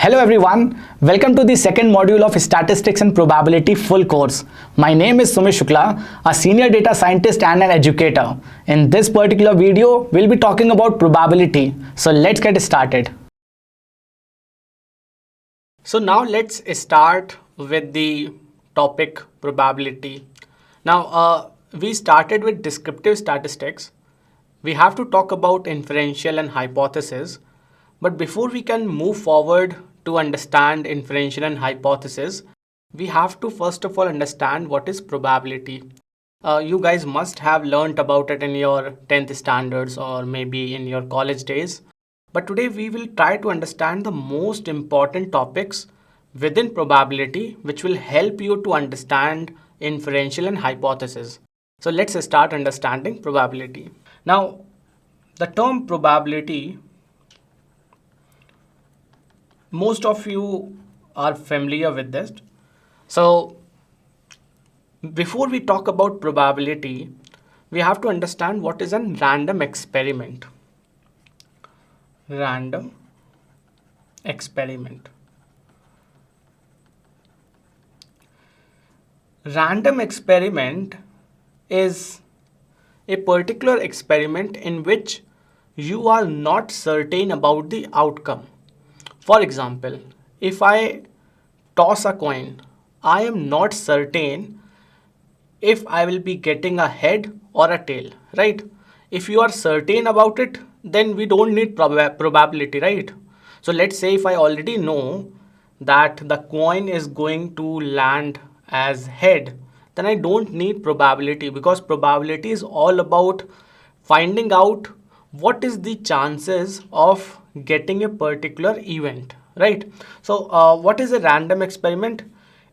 Hello everyone, welcome to the second module of Statistics and Probability full course. My name is Sumit Shukla, a senior data scientist and an educator. In this particular video, we'll be talking about probability. So let's get started. So now let's start with the topic probability. Now we started with descriptive statistics. We have to talk about inferential and hypothesis. But before we can move forward to understand inferential and hypothesis, we have to first of all understand what is probability. You guys must have learnt about it in your 10th standards or maybe in your college days. But today we will try to understand the most important topics within probability which will help you to understand inferential and hypothesis. So let's start understanding probability. Now, the term probability, most of you are familiar with this. So before we talk about probability, we have to understand what is a random experiment. Random experiment. Random experiment is a particular experiment in which you are not certain about the outcome. For example, if I toss a coin, I am not certain if I will be getting a head or a tail, right? If you are certain about it, then we don't need probability, right? So let's say if I already know that the coin is going to land as head, then I don't need probability, because probability is all about finding out what is the chances of getting a particular event, right? So what is a random experiment?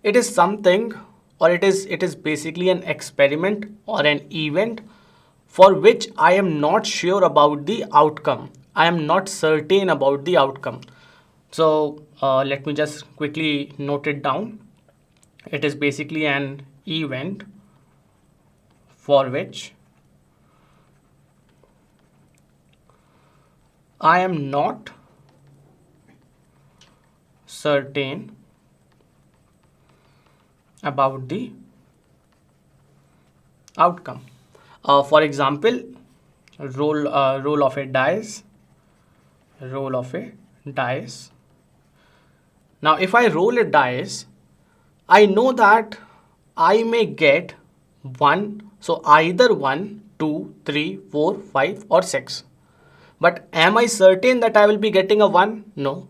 It is something, or it is basically an experiment or an event for which I am not sure about the outcome. I am not certain about the outcome. So let me just quickly note it down. It is basically an event for which I am not certain about the outcome. For example, roll of a dice. Roll of a dice. Now, if I roll a dice, I know that I may get 1. So either 1, 2, 3, 4, 5 or 6. But am I certain that I will be getting a 1? No.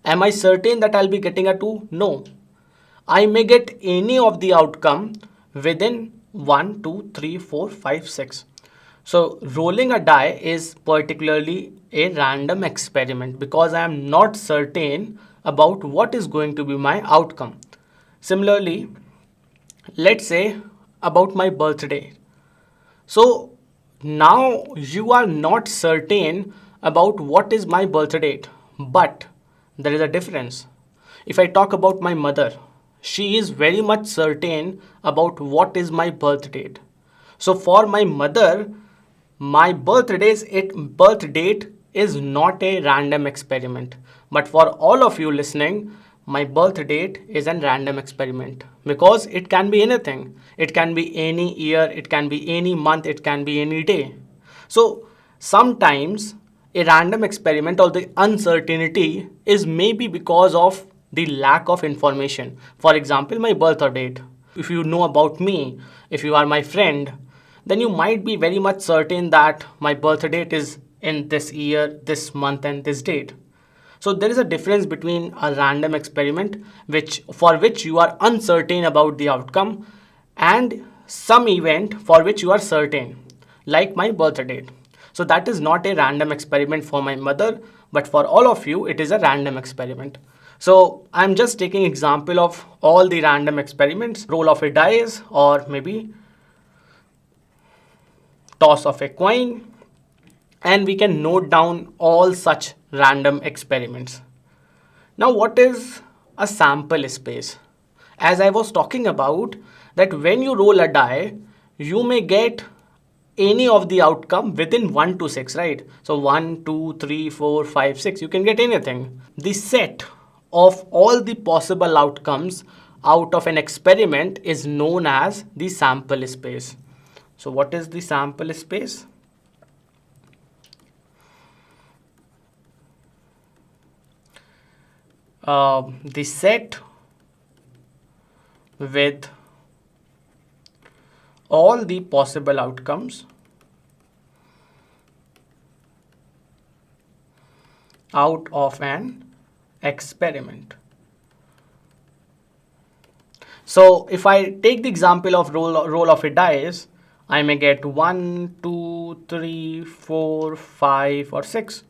Am I certain that I'll be getting a 2? No. I may get any of the outcome within 1, 2, 3, 4, 5, 6. So rolling a die is particularly a random experiment because I am not certain about what is going to be my outcome. Similarly, let's say about my birthday. So now you are not certain about what is my birth date, but there is a difference. If I talk about my mother, she is very much certain about what is my birth date. So for my mother, my birth date is not a random experiment. But for all of you listening, my birth date is a random experiment because it can be anything. It can be any year, it can be any month, it can be any day. So sometimes a random experiment or the uncertainty is maybe because of the lack of information. For example, my birth date. If you know about me, if you are my friend, then you might be very much certain that my birth date is in this year, this month and this date. So there is a difference between a random experiment for which you are uncertain about the outcome and some event for which you are certain, like my birth date. So that is not a random experiment for my mother, but for all of you, it is a random experiment. So I'm just taking example of all the random experiments, roll of a dice or maybe toss of a coin, and we can note down all such random experiments. Now, what is a sample space? As I was talking about, that when you roll a die, you may get any of the outcome within 1 to 6, right? So 1, 2, 3, 4, 5, 6, you can get anything. The set of all the possible outcomes out of an experiment is known as the sample space. So what is the sample space? The set with all the possible outcomes out of an experiment. So if I take the example of roll of a dice, I may get 1, 2, 3, 4, 5 or 6.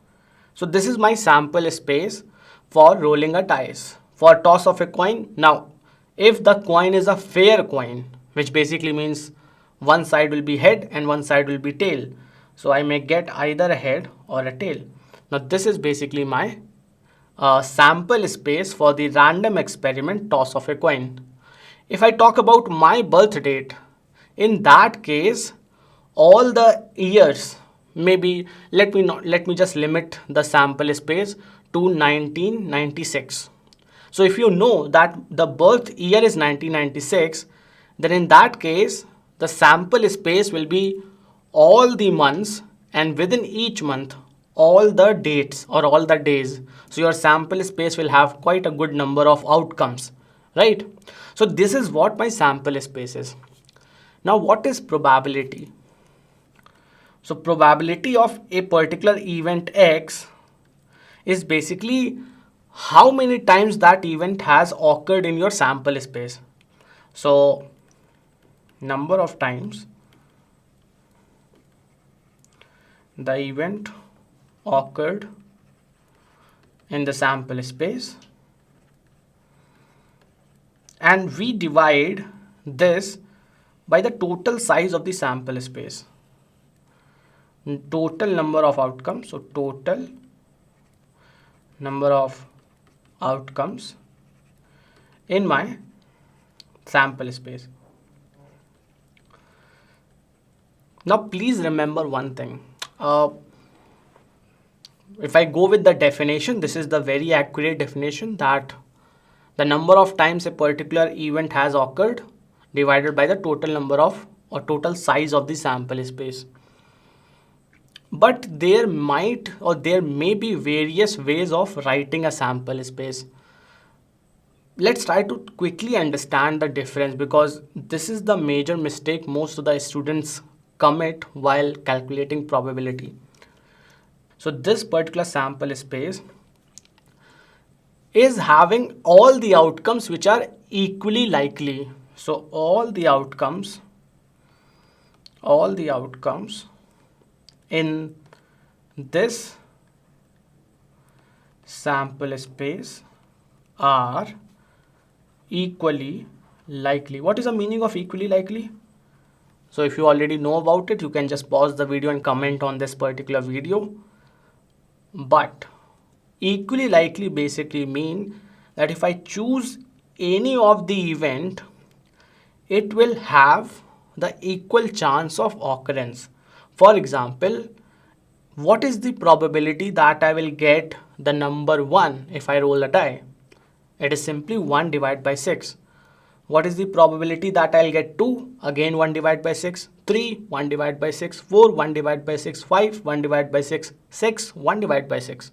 So this is my sample space for rolling a dice. For toss of a coin, now if the coin is a fair coin, which basically means one side will be head and one side will be tail. So I may get either a head or a tail. Now this is basically my sample space for the random experiment toss of a coin. If I talk about my birth date, in that case, all the years, maybe let me just limit the sample space to 1996. So if you know that the birth year is 1996, then in that case, the sample space will be all the months, and within each month, all the dates or all the days. So your sample space will have quite a good number of outcomes, right? So this is what my sample space is. Now what is probability? So probability of a particular event X is basically how many times that event has occurred in your sample space. So number of times the event occurred in the sample space, and we divide this by the total size of the sample space. Total number of outcomes, so total number of outcomes in my sample space. Now please remember one thing. If I go with the definition, this is the very accurate definition, that the number of times a particular event has occurred divided by the total number of or total size of the sample space. But there might or there may be various ways of writing a sample space. Let's try to quickly understand the difference, because this is the major mistake most of the students commit while calculating probability. So this particular sample space is having all the outcomes which are equally likely. So all the outcomes in this sample space are equally likely. What is the meaning of equally likely? So if you already know about it, you can just pause the video and comment on this particular video. But equally likely basically mean that if I choose any of the event, it will have the equal chance of occurrence. For example, what is the probability that I will get the number 1 if I roll a die? It is simply 1 divided by 6. What is the probability that I'll get 2? Again 1 divided by 6. 3, 1 divided by 6. 4, 1 divided by 6. 5, 1 divided by 6. 6, 1 divided by 6.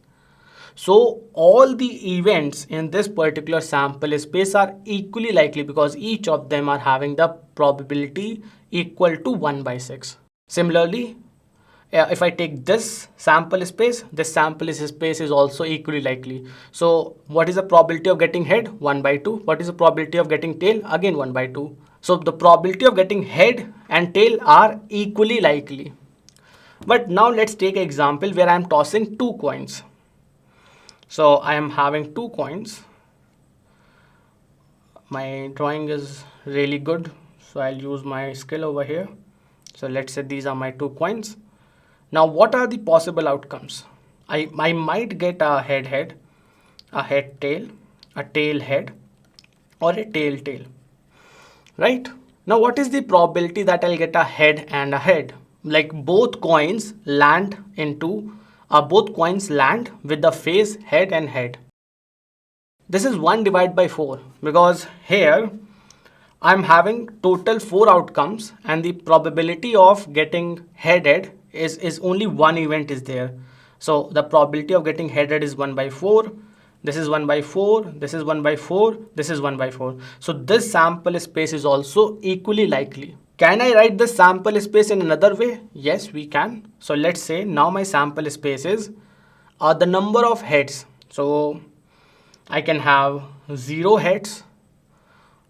So all the events in this particular sample space are equally likely because each of them are having the probability equal to 1 by 6. Similarly, if I take this sample space is also equally likely. So what is the probability of getting head? 1 by 2. What is the probability of getting tail? Again 1 by 2. So the probability of getting head and tail are equally likely. But now let's take an example where I am tossing 2 coins. So I am having 2 coins. My drawing is really good, so I'll use my skill over here. So let's say these are my 2 coins. Now what are the possible outcomes? I might get a head, a head tail, a tail head, or a tail tail, right? Now what is the probability that I'll get a head and a head? Like both coins land with the face head and head. This is 1 divided by 4 because here I'm having total 4 outcomes and the probability of getting headed is only one event is there. So the probability of getting headed is 1 by 4. This is 1 by 4. This is 1 by 4. This is 1 by 4. So this sample space is also equally likely. Can I write the sample space in another way? Yes, we can. So let's say now my sample space is the number of heads. So I can have 0 heads,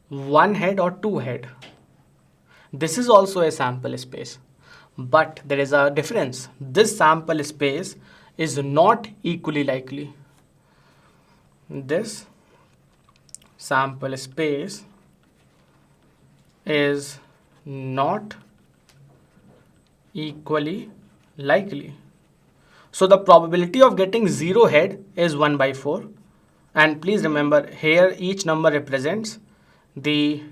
1 head or 2 head. This is also a sample space, but there is a difference. This sample space is not equally likely. This sample space is not equally likely. So the probability of getting 0 head is 1 by 4. And please remember here each number represents the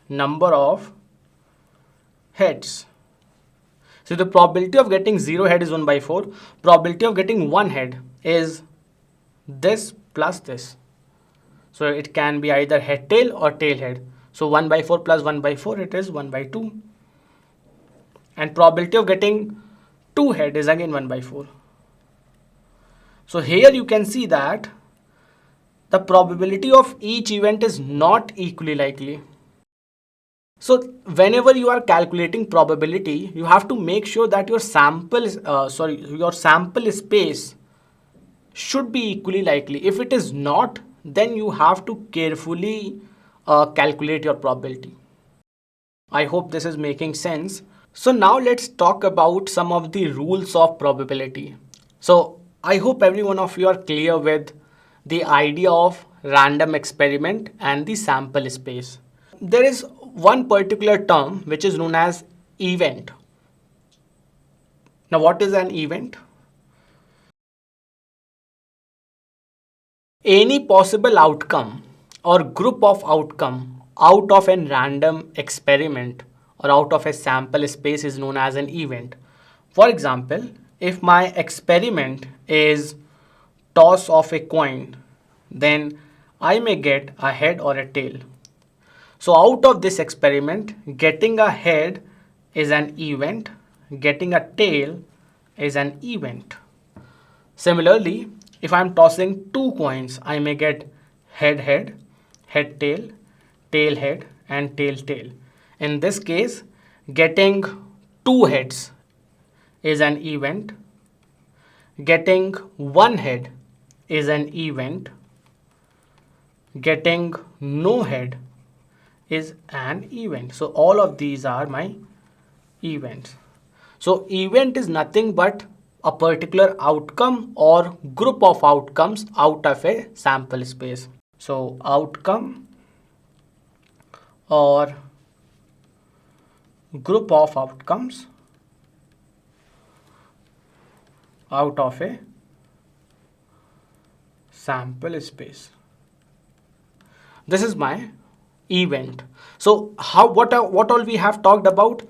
number of heads. So the probability of getting 0 head is 1 by 4. Probability of getting 1 head is this plus this. So it can be either head tail or tail head. So 1 by 4 plus 1 by 4, it is 1 by 2. And probability of getting 2 head is again 1 by 4. So here you can see that the probability of each event is not equally likely. So whenever you are calculating probability, you have to make sure that your sample space should be equally likely. If it is not, then you have to carefully calculate your probability. I hope this is making sense. So now let's talk about some of the rules of probability. So I hope every one of you are clear with the idea of random experiment and the sample space. There is one particular term which is known as event. Now what is an event? Any possible outcome or group of outcome out of a random experiment or out of a sample space is known as an event. For example, if my experiment is toss of a coin, then I may get a head or a tail. So out of this experiment, getting a head is an event, getting a tail is an event. Similarly, if I'm tossing 2 coins, I may get head head, head tail, tail head and tail tail. In this case, getting 2 heads is an event, getting 1 head is an event, getting no head is an event. So all of these are my events. So event is nothing but a particular outcome or group of outcomes out of a sample space. So outcome or group of outcomes out of a sample space. This is my event. So what all we have talked about?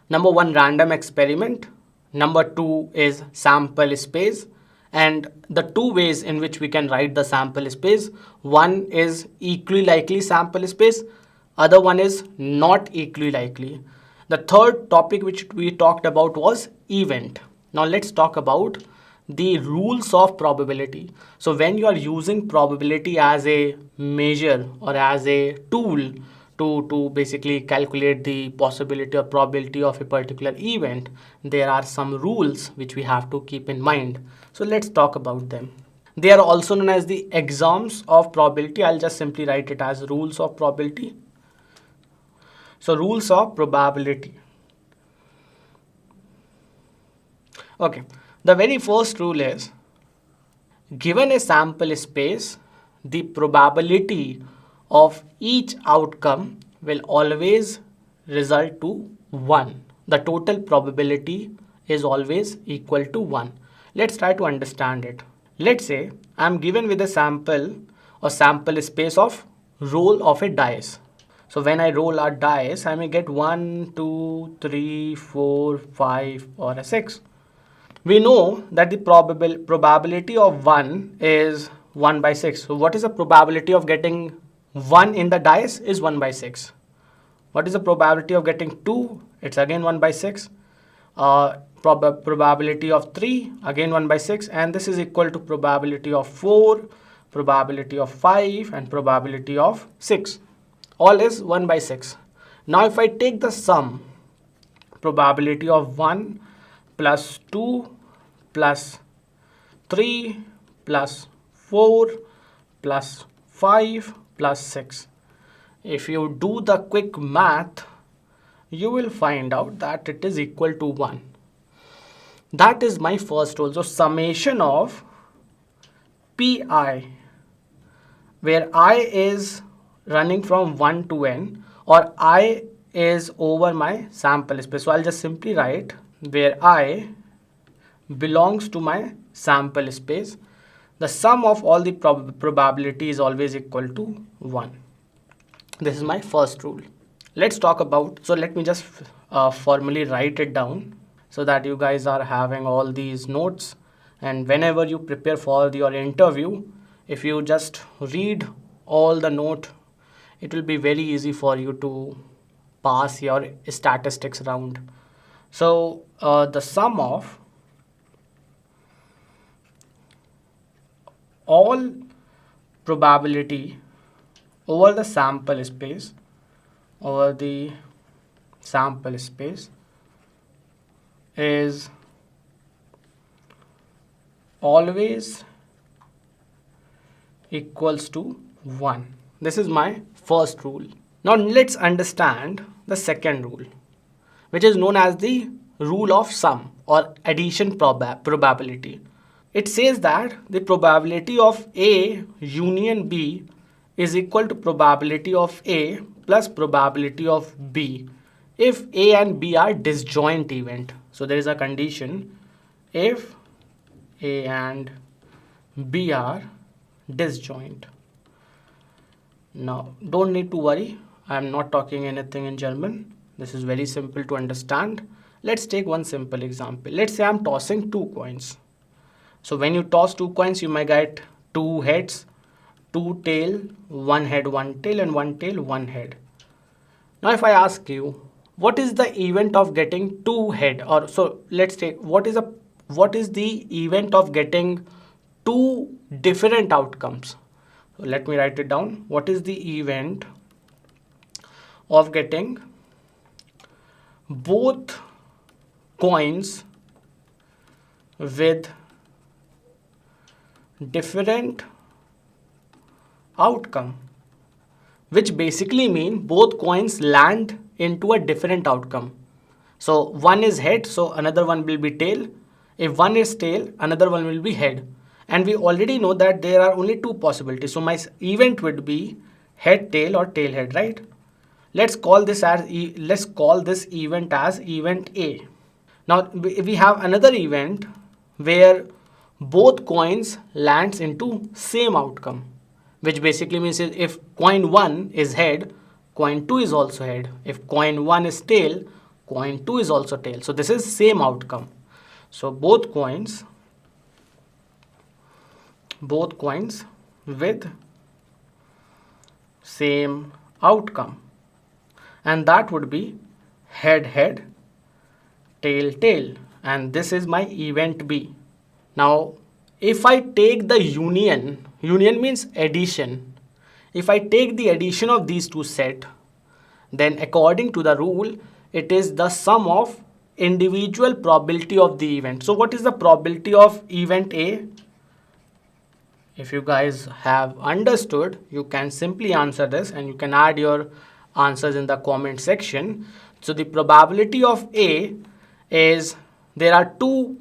Number 1, random experiment. Number 2 is sample space. And the 2 ways in which we can write the sample space. One is equally likely sample space. Other one is not equally likely. The third topic which we talked about was event. Now let's talk about the rules of probability. So when you are using probability as a measure or as a tool to basically calculate the possibility or probability of a particular event, there are some rules which we have to keep in mind. So let's talk about them. They are also known as the axioms of probability. I'll just simply write it as rules of probability. So rules of probability. Okay. The very first rule is, given a sample space, the probability of each outcome will always result to 1. The total probability is always equal to 1. Let's try to understand it. Let's say I'm given with a sample or sample space of roll of a dice. So when I roll a dice, I may get 1, 2, 3, 4, 5 or a 6. We know that the probability of 1 is 1 by 6. So what is the probability of getting 1 in the dice is 1 by 6. What is the probability of getting 2? It's again 1 by 6. Probability of 3, again 1 by 6, and this is equal to probability of 4, probability of 5, and probability of 6. All is 1 by 6. Now if I take the sum, probability of 1 plus 2 plus 3 plus 4 plus 5 plus 6. If you do the quick math, you will find out that it is equal to 1. That is my first rule. So summation of pi, where I is running from 1 to n, or I is over my sample space. So I'll just simply write where I belongs to my sample space. The sum of all the probability is always equal to 1. This is my first rule. Let's talk about, so let me just formally write it down so that you guys are having all these notes, and whenever you prepare for your interview, if you just read all the note, it will be very easy for you to pass your statistics round. So the sum of all probability over the sample space is always equals to 1. This is my first rule. Now let's understand the second rule, which is known as the rule of sum or addition probability. It says that the probability of A union B is equal to probability of A plus probability of B if A and B are disjoint event. So there is a condition: if A and B are disjoint. Now don't need to worry, I am not talking anything in German. This is very simple to understand. Let's take one simple example. Let's say I am tossing 2 coins. So when you toss 2 coins, you may get 2 heads, 2 tail, 1 head, 1 tail, and 1 tail, 1 head. Now if I ask you, what is the event of getting 2 head, or so let's take, what is the event of getting 2 different outcomes? So let me write it down. What is the event of getting both coins with different outcome, which basically mean both coins land into a different outcome. So one is head, so another one will be tail. If one is tail, another one will be head. And we already know that there are only 2 possibilities. So my event would be head tail or tail head, right? Let's call this event as event A. Now we have another event where both coins lands into same outcome, which basically means if coin 1 is head, coin 2 is also head. If coin 1 is tail, coin 2 is also tail. So this is same outcome. So both coins with same outcome, and that would be head head, tail tail, and this is my event B. Now if I take the union means addition. If I take the addition of these two set, then according to the rule, it is the sum of individual probability of the event. So what is the probability of event A? If you guys have understood, you can simply answer this, and you can add your answers in the comment section. So the probability of A is, there are 2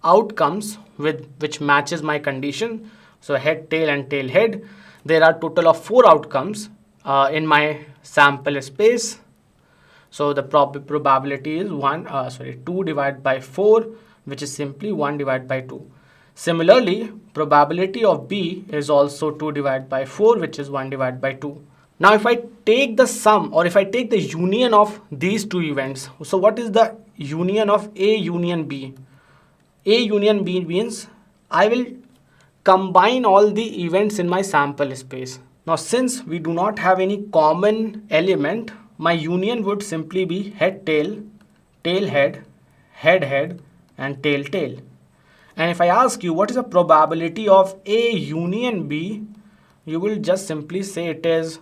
outcomes which matches my condition. So head tail and tail head. There are total of 4 outcomes in my sample space. So the probability is 2 divided by 4, which is simply 1 divided by 2. Similarly, probability of B is also 2 divided by 4, which is 1 divided by 2. Now if I take the sum, or if I take the union of these 2 events, so what is the union of A union B? A union B means I will combine all the events in my sample space. Now since we do not have any common element, my union would simply be head tail, tail head, head head, and tail tail. And if I ask you what is the probability of A union B, you will just simply say it is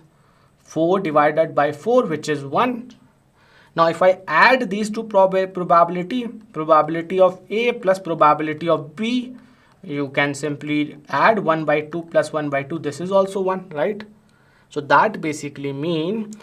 4 divided by 4, which is 1. Now if I add these two probability of A plus probability of B, you can simply add 1 by 2 plus 1 by 2. This is also 1, right? So that basically means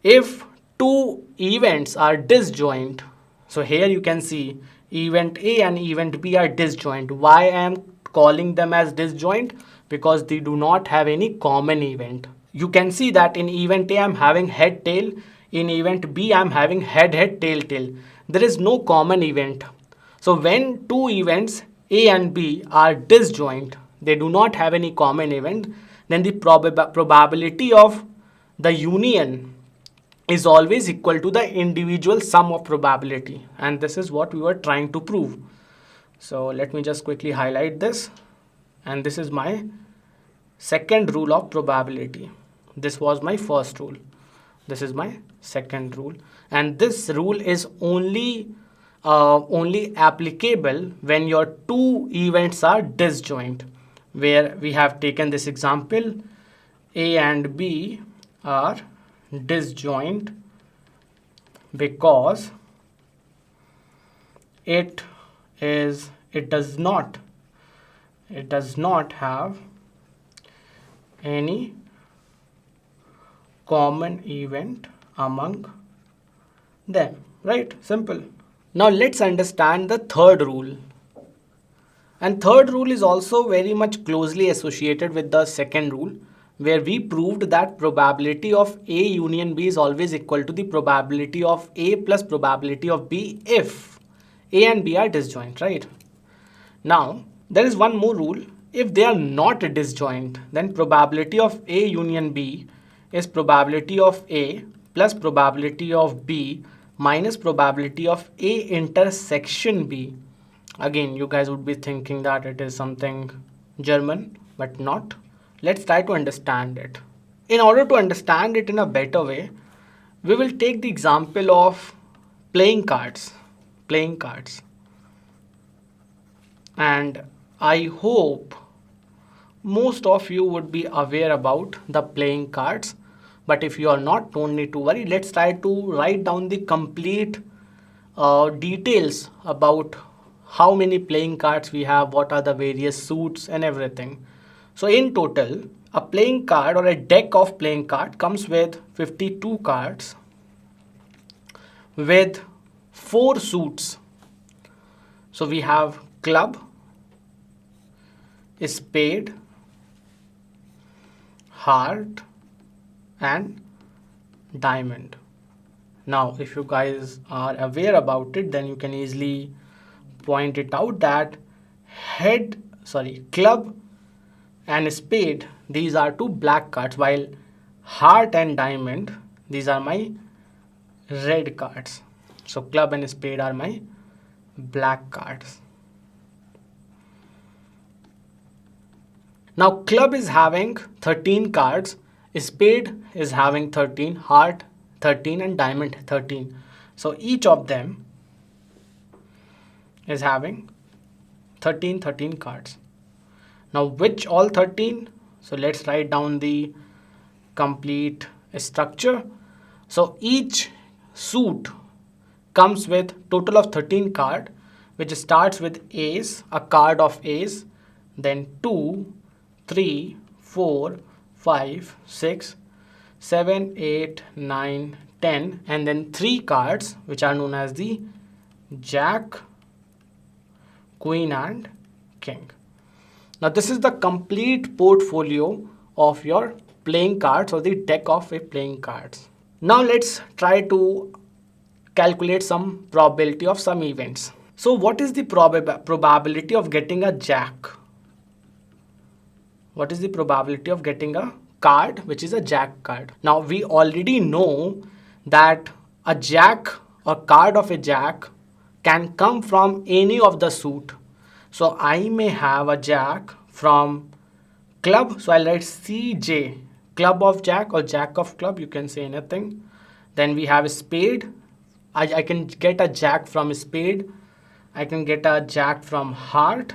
if two events are disjoint, so here you can see event A and event B are disjoint. Why I am calling them as disjoint? Because they do not have any common event. You can see that in event A I am having head tail, in event B I am having head head tail tail. There is no common event. So when two events A and B are disjoint, they do not have any common event, then the probability of the union is always equal to the individual sum of probability, and this is what we were trying to prove. So let me just quickly highlight this, and this is my second rule of probability. This was my first rule, this is my second rule, and this rule is only applicable when your two events are disjoint, where we have taken this example, A and B are disjoint because it does not have any common event among them, right? Simple. Now let's understand the third rule. And third rule is also very much closely associated with the second rule, where we proved that probability of A union B is always equal to the probability of A plus probability of B if A and B are disjoint, right? Now, there is one more rule. If they are not disjoint, then probability of A union B is probability of A plus probability of B minus probability of A intersection B. Again, you guys would be thinking that it is something German, but not. Let's try to understand it. In order to understand it in a better way, we will take the example of playing cards. And I hope most of you would be aware about the playing cards. But if you are not, don't need to worry. Let's try to write down the complete details about how many playing cards we have, what are the various suits and everything. So in total, a playing card or a deck of playing card comes with 52 cards with 4 suits. So we have club, spade, heart, and diamond. Now if you guys are aware about it, then you can easily point it out that club and spade, these are two black cards, while heart and diamond, these are my red cards. So club and spade are my black cards. Now club is having 13 cards, spade is having 13, heart 13, and diamond 13. So each of them is having 13 cards. Now which all 13? So let's write down the complete structure. So each suit comes with total of 13 card, which starts with ace, a card of ace, then 2, 3, 4, 5, 6, 7, 8, 9, 10, and then 3 cards which are known as the jack, queen, and king. Now this is the complete portfolio of your playing cards or the deck of a playing cards. Now let's try to calculate some probability of some events. So what is the probability of getting a jack? What is the probability of getting a card which is a jack card? Now we already know that a jack or card of a jack can come from any of the suit. So I may have a jack from club, so I'll write CJ, club of jack or jack of club, you can say anything. Then we have a spade. I can get a jack from a spade. I can get a jack from heart.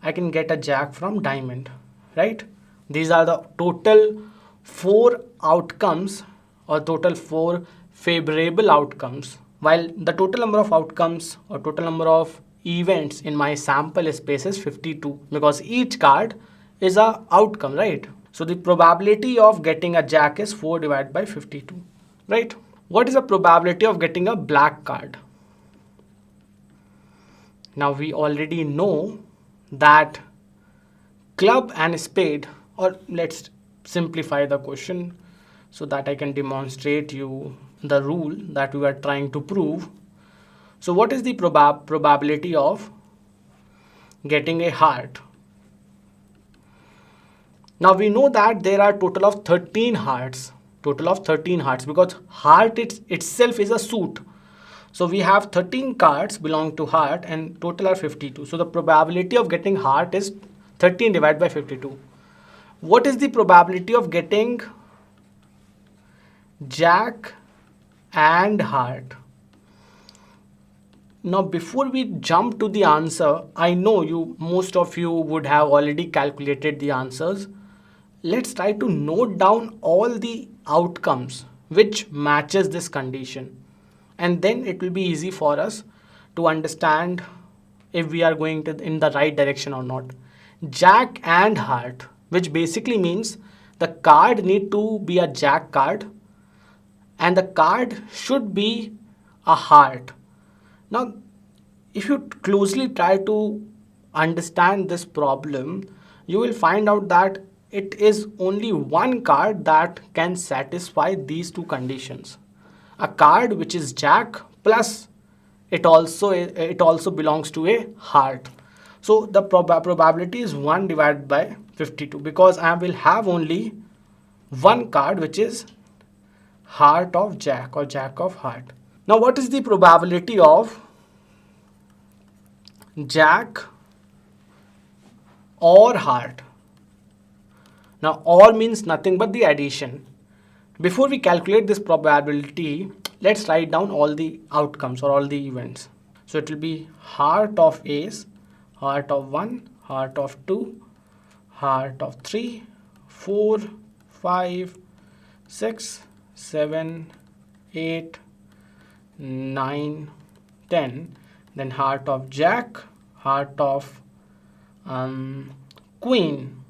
I can get a jack from diamond, right? These are the total 4 outcomes or total 4 favorable outcomes. While the total number of outcomes or total number of events in my sample space is 52 because each card is a outcome, right? So the probability of getting a jack is 4 divided by 52, right? What is the probability of getting a black card? Now we already know that club and spade, or let's simplify the question so that I can demonstrate you the rule that we are trying to prove. So what is the probability of getting a heart? Now we know that there are total of 13 hearts, because heart itself is a suit. So we have 13 cards belong to heart and total are 52. So the probability of getting heart is 13 divided by 52. What is the probability of getting jack and heart? Now before we jump to the answer, I know most of you would have already calculated the answers. Let's try to note down all the outcomes which matches this condition, and then it will be easy for us to understand if we are going in the right direction or not. Jack and heart, which basically means the card need to be a jack card and the card should be a heart. Now if you closely try to understand this problem, you will find out that it is only one card that can satisfy these two conditions. A card which is jack plus it also belongs to a heart. So the probability is 1 divided by 52 because I will have only one card which is heart of jack or jack of heart. Now what is the probability of jack or heart? Now or means nothing but the addition. Before we calculate this probability, let's write down all the outcomes or all the events. So it will be heart of ace, heart of 1, heart of 2, heart of 3, 4, 5, 6, 7, 8, 9, 10. Then heart of jack, heart of queen,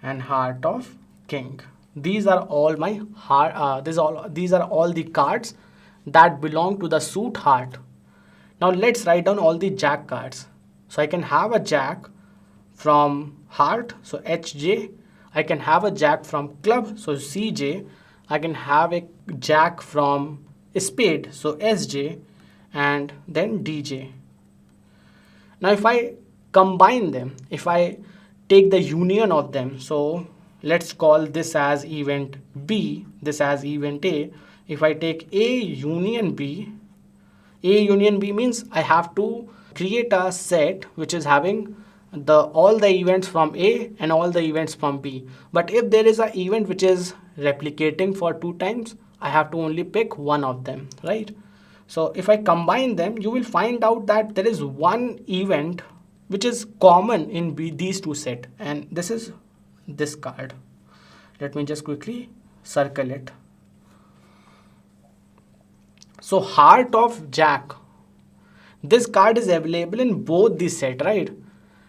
and heart of king. These are all my heart. These are all the cards that belong to the suit heart. Now let's write down all the jack cards. So I can have a jack from heart, so HJ. I can have a jack from club, so CJ. I can have a jack from spade, so SJ, and then DJ. Now if I combine them, if I take the union of them, so let's call this as event B, this as event A. If I take A union B means I have to create a set which is having all the events from A and all the events from B. But if there is an event which is replicating for 2 times, I have to only pick one of them, right? So if I combine them, you will find out that there is one event which is common in these two sets, and this is this card. Let me just quickly circle it. So heart of jack, this card is available in both these sets, right?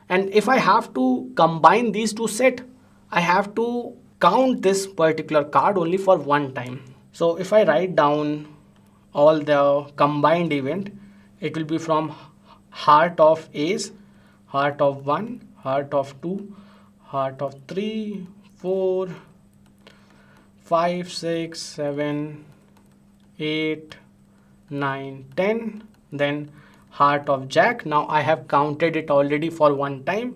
And if I have to combine these two sets, I have to count this particular card only for one time. So if I write down all the combined event, it will be from heart of ace, heart of 1, heart of 2, heart of 3, 4, 5, 6, 7, 8, 9, 10. Then heart of jack. Now I have counted it already for one time.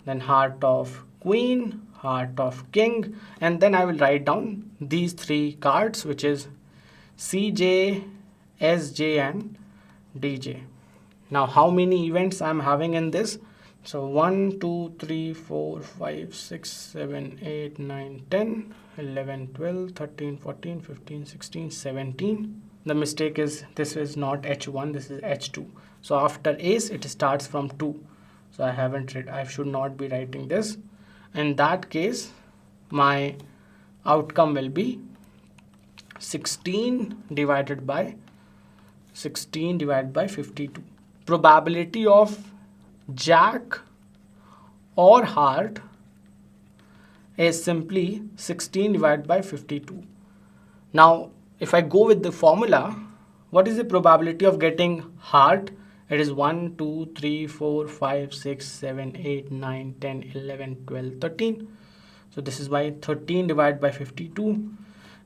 Then heart of queen, heart of king, and then I will write down these 3 cards, which is CJ, SJ, and DJ. Now how many events I am having in this? So 1, 2, 3, 4, 5, 6, 7, 8, 9, 10, 11, 12, 13, 14, 15, 16, 17. The mistake is this is not H1, this is H2. So after ace, it starts from 2. So I should not be writing this. In that case, my outcome will be 16 divided by 52. Probability of jack or heart is simply 16 divided by 52. Now, if I go with the formula, what is the probability of getting heart? It is 1, 2, 3, 4, 5, 6, 7, 8, 9, 10, 11, 12, 13. So this is by 13 divided by 52.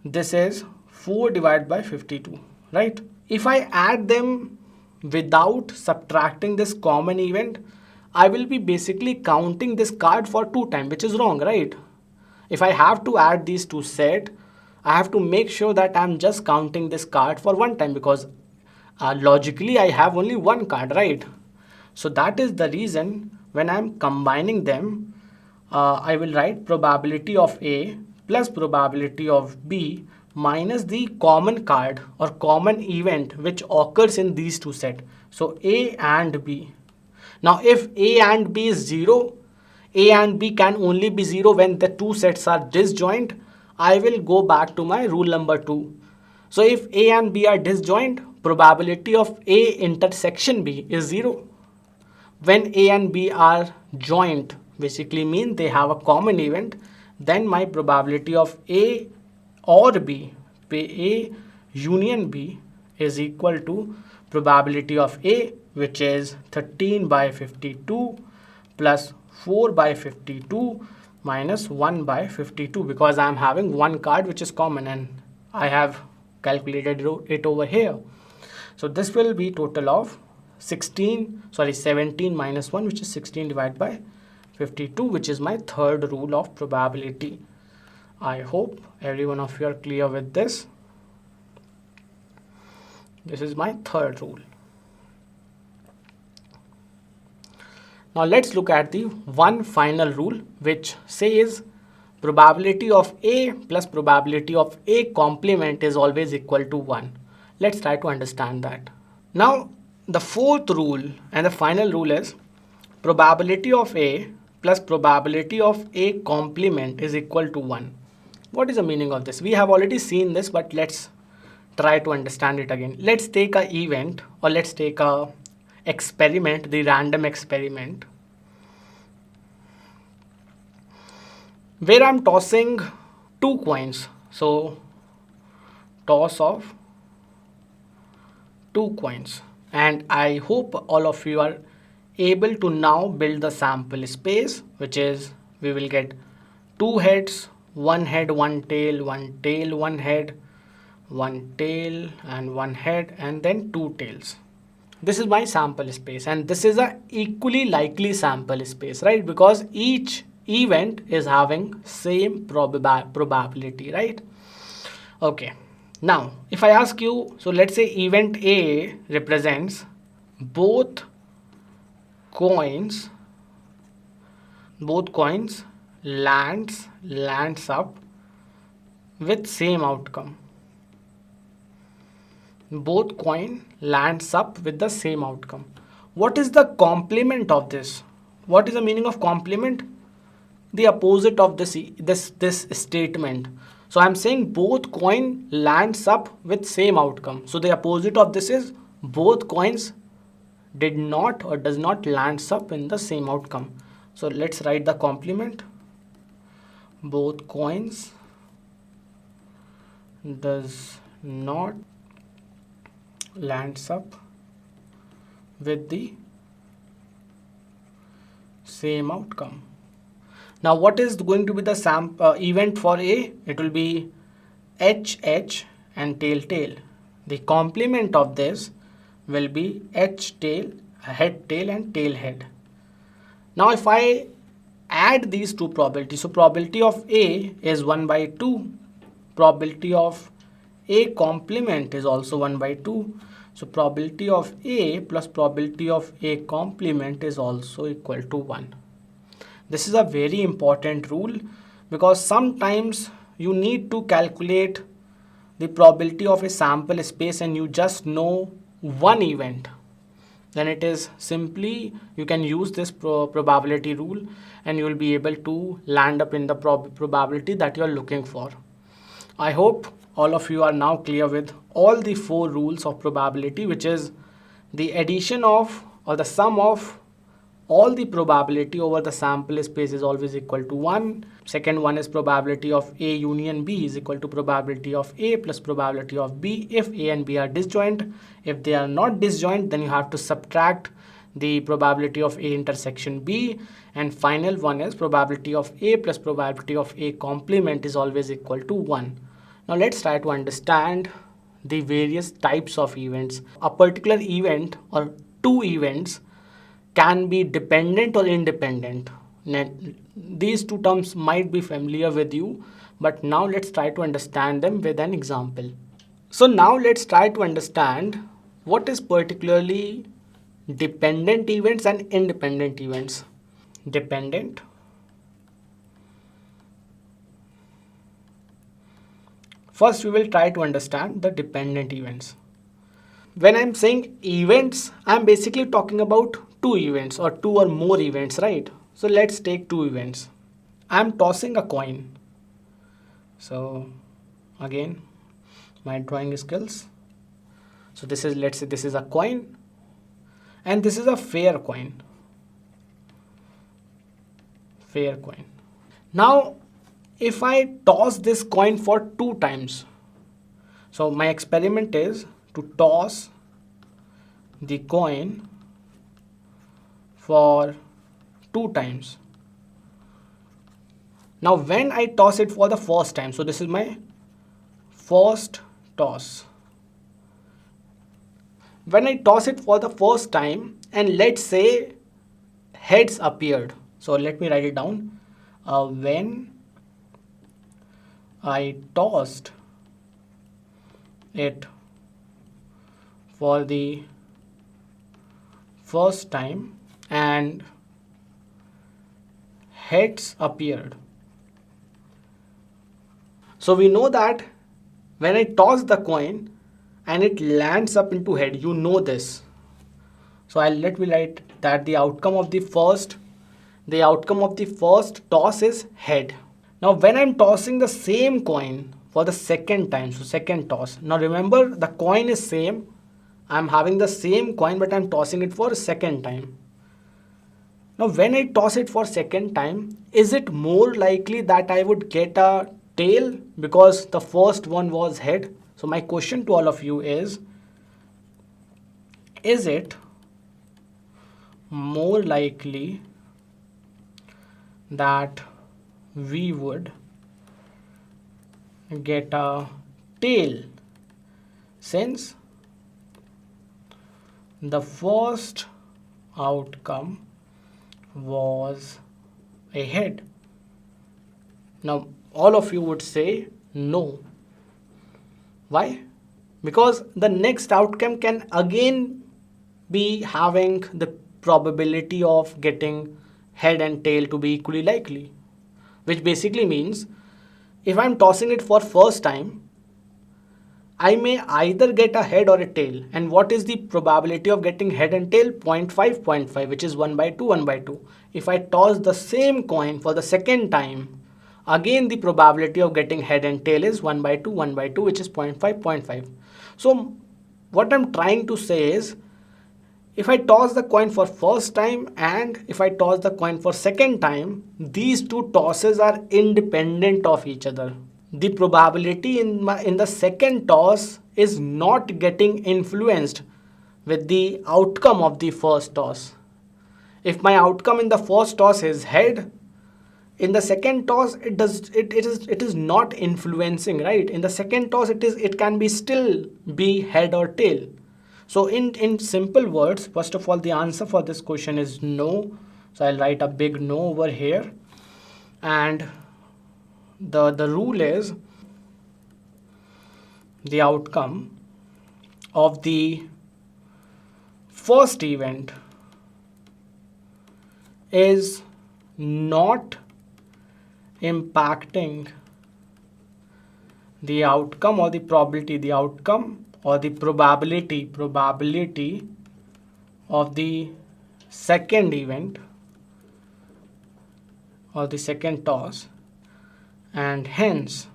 This is 4 divided by 52, right? If I add them without subtracting this common event, I will be basically counting this card for 2 times, which is wrong, right? If I have to add these two set, I have to make sure that I'm just counting this card for 1 time, because logically I have only 1 card, right? So that is the reason when I'm combining them, I will write probability of A plus probability of B minus the common card or common event which occurs in these two sets. So A and B. Now if A and B is 0, A and B can only be 0 when the two sets are disjoint. I will go back to my rule number 2. So if A and B are disjoint, probability of A intersection B is 0. When A and B are joint, basically mean they have a common event, then my probability of A or B, A union B, is equal to probability of A, which is 13 by 52 plus 4 by 52 minus 1 by 52, because I am having 1 card which is common and I have calculated it over here. So this will be total of 17 minus 1, which is 16 divided by 52, which is my third rule of probability. I hope every one of you are clear with this. This is my third rule. Now let's look at the one final rule, which says probability of A plus probability of A complement is always equal to 1. Let's try to understand that. Now the fourth rule and the final rule is probability of A plus probability of A complement is equal to 1. What is the meaning of this? We have already seen this, but let's try to understand it again. Let's take a event, or let's take a experiment, the random experiment, where I'm tossing 2 coins. So toss of 2 coins, and I hope all of you are able to now build the sample space, which is we will get 2 heads, 1 head, 1 tail, 1 tail, 1 head, 1 tail and 1 head, and then 2 tails. This is my sample space, and this is a equally likely sample space, right? Because each event is having same probability, right? Okay. Now, if I ask you, so let's say event A represents both coins lands up with same outcome. Both coin lands up with the same outcome. What is the complement of this? What is the meaning of complement? The opposite of this statement. So I'm saying both coin lands up with same outcome. So the opposite of this is both coins did not or does not lands up in the same outcome. So let's write the complement. Both coins does not lands up with the same outcome. Now what is going to be the event for A? It will be H and tail tail. The complement of this will be H tail, head tail and tail head. Now if I add these two probabilities, so probability of A is 1 by 2, probability of A complement is also 1 by 2. So probability of A plus probability of A complement is also equal to 1. This is a very important rule because sometimes you need to calculate the probability of a sample space and you just know one event. Then it is simply you can use this probability rule and you will be able to land up in the probability that you are looking for. I hope all of you are now clear with all the 4 rules of probability, which is the addition of or the sum of all the probability over the sample space is always equal to 1. Second one is probability of A union B is equal to probability of A plus probability of B if A and B are disjoint. If they are not disjoint, then you have to subtract the probability of A intersection B. And final one is probability of A plus probability of A complement is always equal to 1. Now let's try to understand the various types of events. A particular event or 2 events can be dependent or independent. These 2 terms might be familiar with you, but now let's try to understand them with an example. So now let's try to understand what is particularly dependent events and independent events. Dependent. First, we will try to understand the dependent events. When I'm saying events, I'm basically talking about 2 events or 2 or more events, right? So let's take 2 events. I'm tossing a coin. So again, my drawing skills. So this is, let's say this is a coin and this is a fair coin. Fair coin. Now, if I toss this coin for 2 times, so my experiment is to toss the coin for 2 times. Now when I toss it for the first time, so this is my first toss. When I toss it for the first time and let's say heads appeared. So let me write it down. When I tossed it for the first time and heads appeared. So we know that when I toss the coin and it lands up into head, you know this. So let me write that the outcome of the first toss is head. Now when I'm tossing the same coin for the second time, so second toss. Now remember the coin is same. I'm having the same coin but I'm tossing it for a second time. Now when I toss it for second time, is it more likely that I would get a tail because the first one was head? So my question to all of you is it more likely that we would get a tail since the first outcome was a head? Now all of you would say no. Why? Because the next outcome can again be having the probability of getting head and tail to be equally likely, which basically means if I'm tossing it for first time, I may either get a head or a tail. And what is the probability of getting head and tail? 0.5, 0.5, which is 1 by 2, 1 by 2. If I toss the same coin for the second time, again the probability of getting head and tail is 1 by 2, 1 by 2, which is 0.5, 0.5. So what I'm trying to say is, if I toss the coin for first time and if I toss the coin for second time, these 2 tosses are independent of each other. The probability in the second toss is not getting influenced with the outcome of the first toss. If my outcome in the first toss is head, in the second toss it is not influencing, right? In the second toss it can be still be head or tail. So in simple words, first of all, the answer for this question is no. So I'll write a big no over here. And the rule is the outcome of the first event is not impacting the outcome or the probability, the outcome or the probability of the second event or the second toss, and hence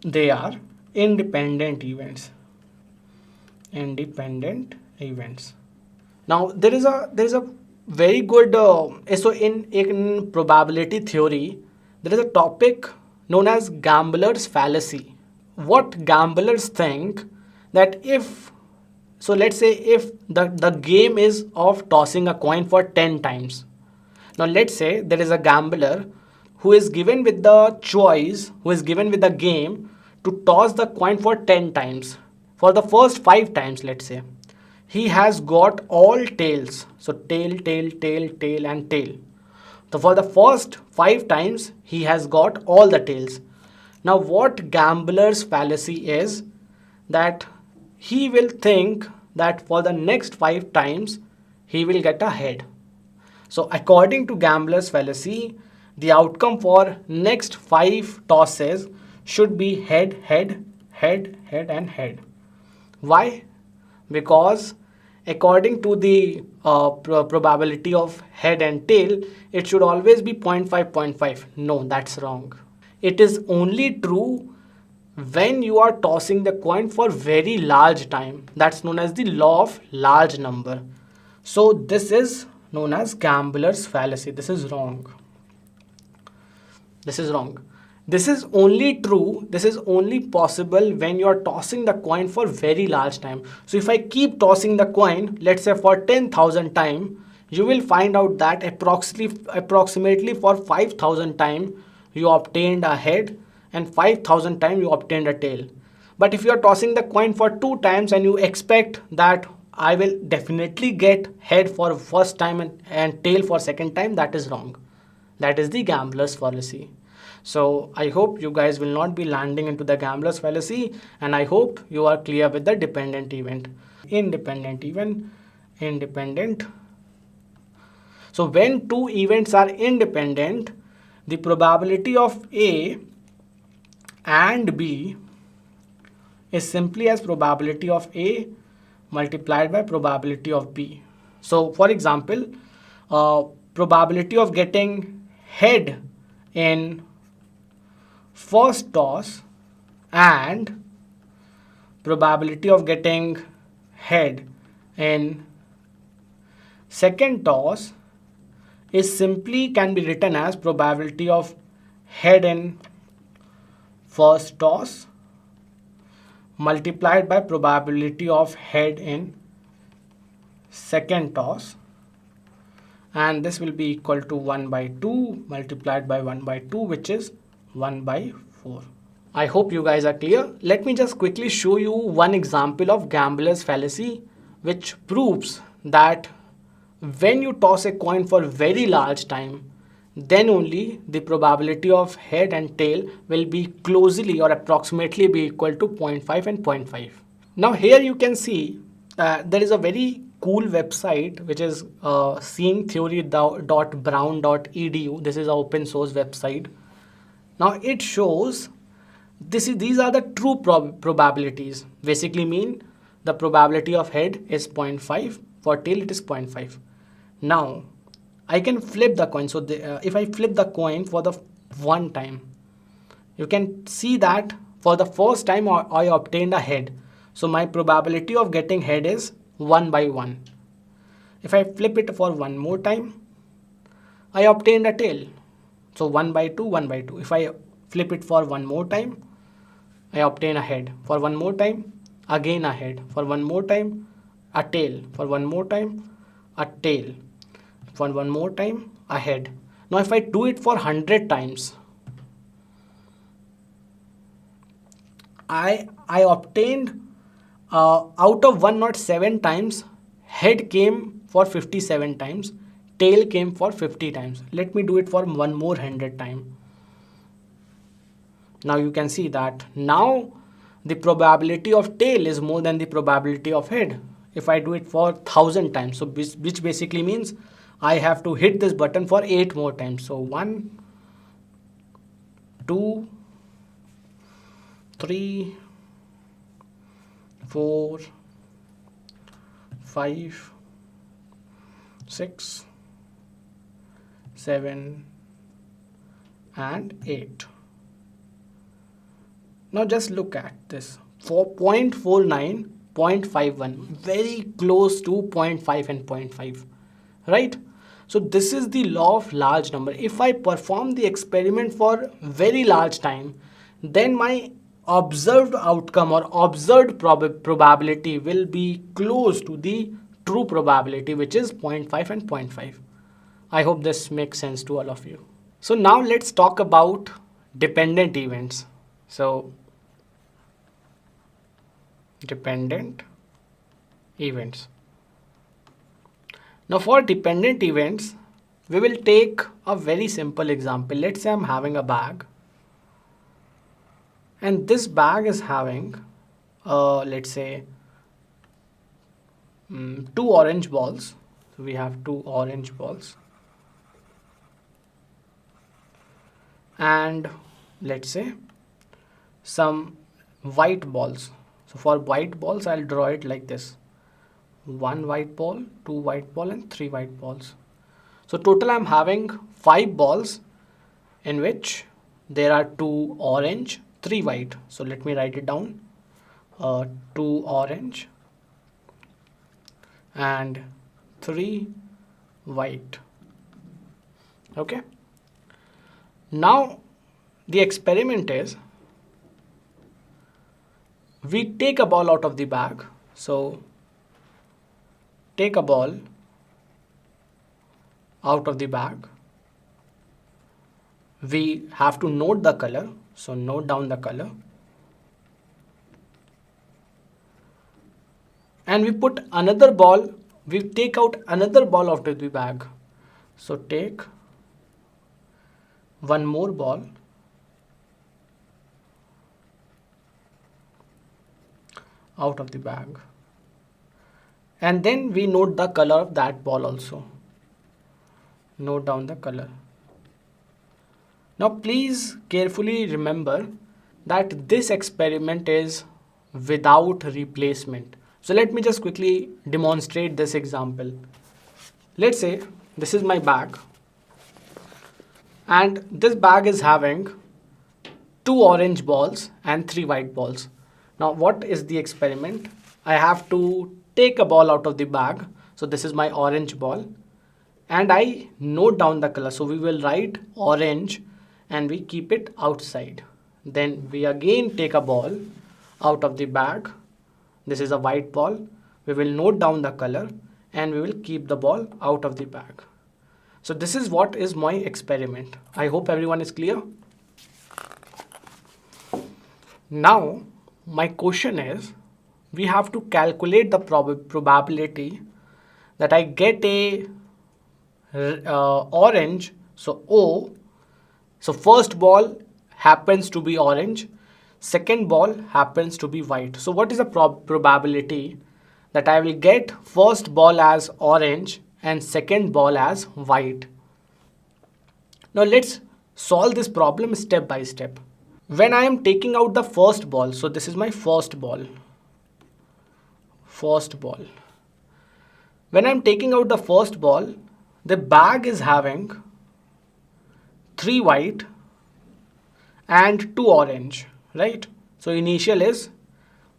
they are independent events. Independent events. Now there is a very good so in probability theory there is a topic known as gambler's fallacy. What gamblers think that if, so let's say if the game is of tossing a coin for 10 times. Now let's say there is a gambler who is given with the choice, who is given with the game to toss the coin for 10 times. For the first 5 times, let's say, he has got all tails. So tail, tail, tail, tail and tail. So for the first 5 times, he has got all the tails. Now what gambler's fallacy is that he will think that for the next 5 times, he will get a head. So according to gambler's fallacy, the outcome for next 5 tosses should be head, head, head, head and head. Why? Because according to the probability of head and tail, it should always be 0.5, 0.5. No, that's wrong. It is only true when you are tossing the coin for very large time. That's known as the law of large number. So this is known as gambler's fallacy. This is wrong. This is wrong. This is only true, this is only possible when you are tossing the coin for very large time. So if I keep tossing the coin, let's say for 10,000 times, you will find out that approximately for 5,000 times you obtained a head and 5,000 times you obtained a tail. But if you are tossing the coin for 2 times and you expect that I will definitely get head for first time and tail for second time, that is wrong. That is the gambler's fallacy. So I hope you guys will not be landing into the gambler's fallacy, and I hope you are clear with the dependent event. Independent event, independent. So when 2 events are independent, the probability of A and B is simply as probability of A multiplied by probability of B. So for example, probability of getting head in first toss and probability of getting head in second toss is simply can be written as probability of head in first toss multiplied by probability of head in second toss, and this will be equal to 1 by 2 multiplied by 1 by 2, which is 1 by 4. I hope you guys are clear. Let me just quickly show you one example of gambler's fallacy which proves that when you toss a coin for very large time, then only the probability of head and tail will be closely or approximately be equal to 0.5 and 0.5. Now here you can see there is a very cool website which is seeingtheory.brown.edu. This is an open source website. Now it shows these are the true probabilities. Basically mean the probability of head is 0.5, for tail it is 0.5. Now I can flip the coin. So if I flip the coin for the one time, you can see that for the first time I obtained a head. So my probability of getting head is 1 by 1. If I flip it for one more time, I obtained a tail. So 1 by 2, 1 by 2. If I flip it for one more time, I obtain a head. For one more time, again a head. For one more time, a tail. For one more time, a tail. For one more time, a head. Now if I do it for 100 times, I obtained out of 107 times, head came for 57 times, tail came for 50 times. Let me do it for one more 100 time. Now you can see that now the probability of tail is more than the probability of head. If I do it for 1000 times, so which basically means I have to hit this button for 8 more times. So 1, 2, 3, 4, 5, 6, 7 and 8. Now just look at this, 0.49, 0.51, very close to 0.5 and 0.5, right? So this is the law of large number. If I perform the experiment for very large time, then my observed outcome or observed probability will be close to the true probability, which is 0.5 and 0.5. I hope this makes sense to all of you. So now let's talk about dependent events. So dependent events. Now for dependent events, we will take a very simple example. Let's say I'm having a bag, and this bag is having, let's say, 2 orange balls. So we have 2 orange balls, and let's say some white balls. So for white balls, I'll draw it like this: 1 white ball, 2 white ball and 3 white balls. So total I'm having 5 balls in which there are 2 orange, 3 white. So let me write it down: 2 orange and 3 white. Okay. Now the experiment is, we take a ball out of the bag. So take a ball out of the bag. We have to note the color. So note down the color. And we put another ball, we take out another ball out of the bag. So take one more ball out of the bag. And then we note the color of that ball also. Note down the color. Now please carefully remember that this experiment is without replacement. So let me just quickly demonstrate this example. Let's say this is my bag, and this bag is having 2 orange balls and 3 white balls. Now what is the experiment? I have to take a ball out of the bag. So this is my orange ball, and I note down the color. So we will write orange and we keep it outside. Then we again take a ball out of the bag. This is a white ball. We will note down the color and we will keep the ball out of the bag. So this is what is my experiment. I hope everyone is clear. Now my question is, we have to calculate the probability that I get a orange. So O. So first ball happens to be orange, second ball happens to be white. So what is the probability that I will get first ball as orange and second ball as white? Now let's solve this problem step by step. When I am taking out the first ball, so this is my first ball. First ball. When I am taking out the first ball, the bag is having 3 white and 2 orange, right? So initial is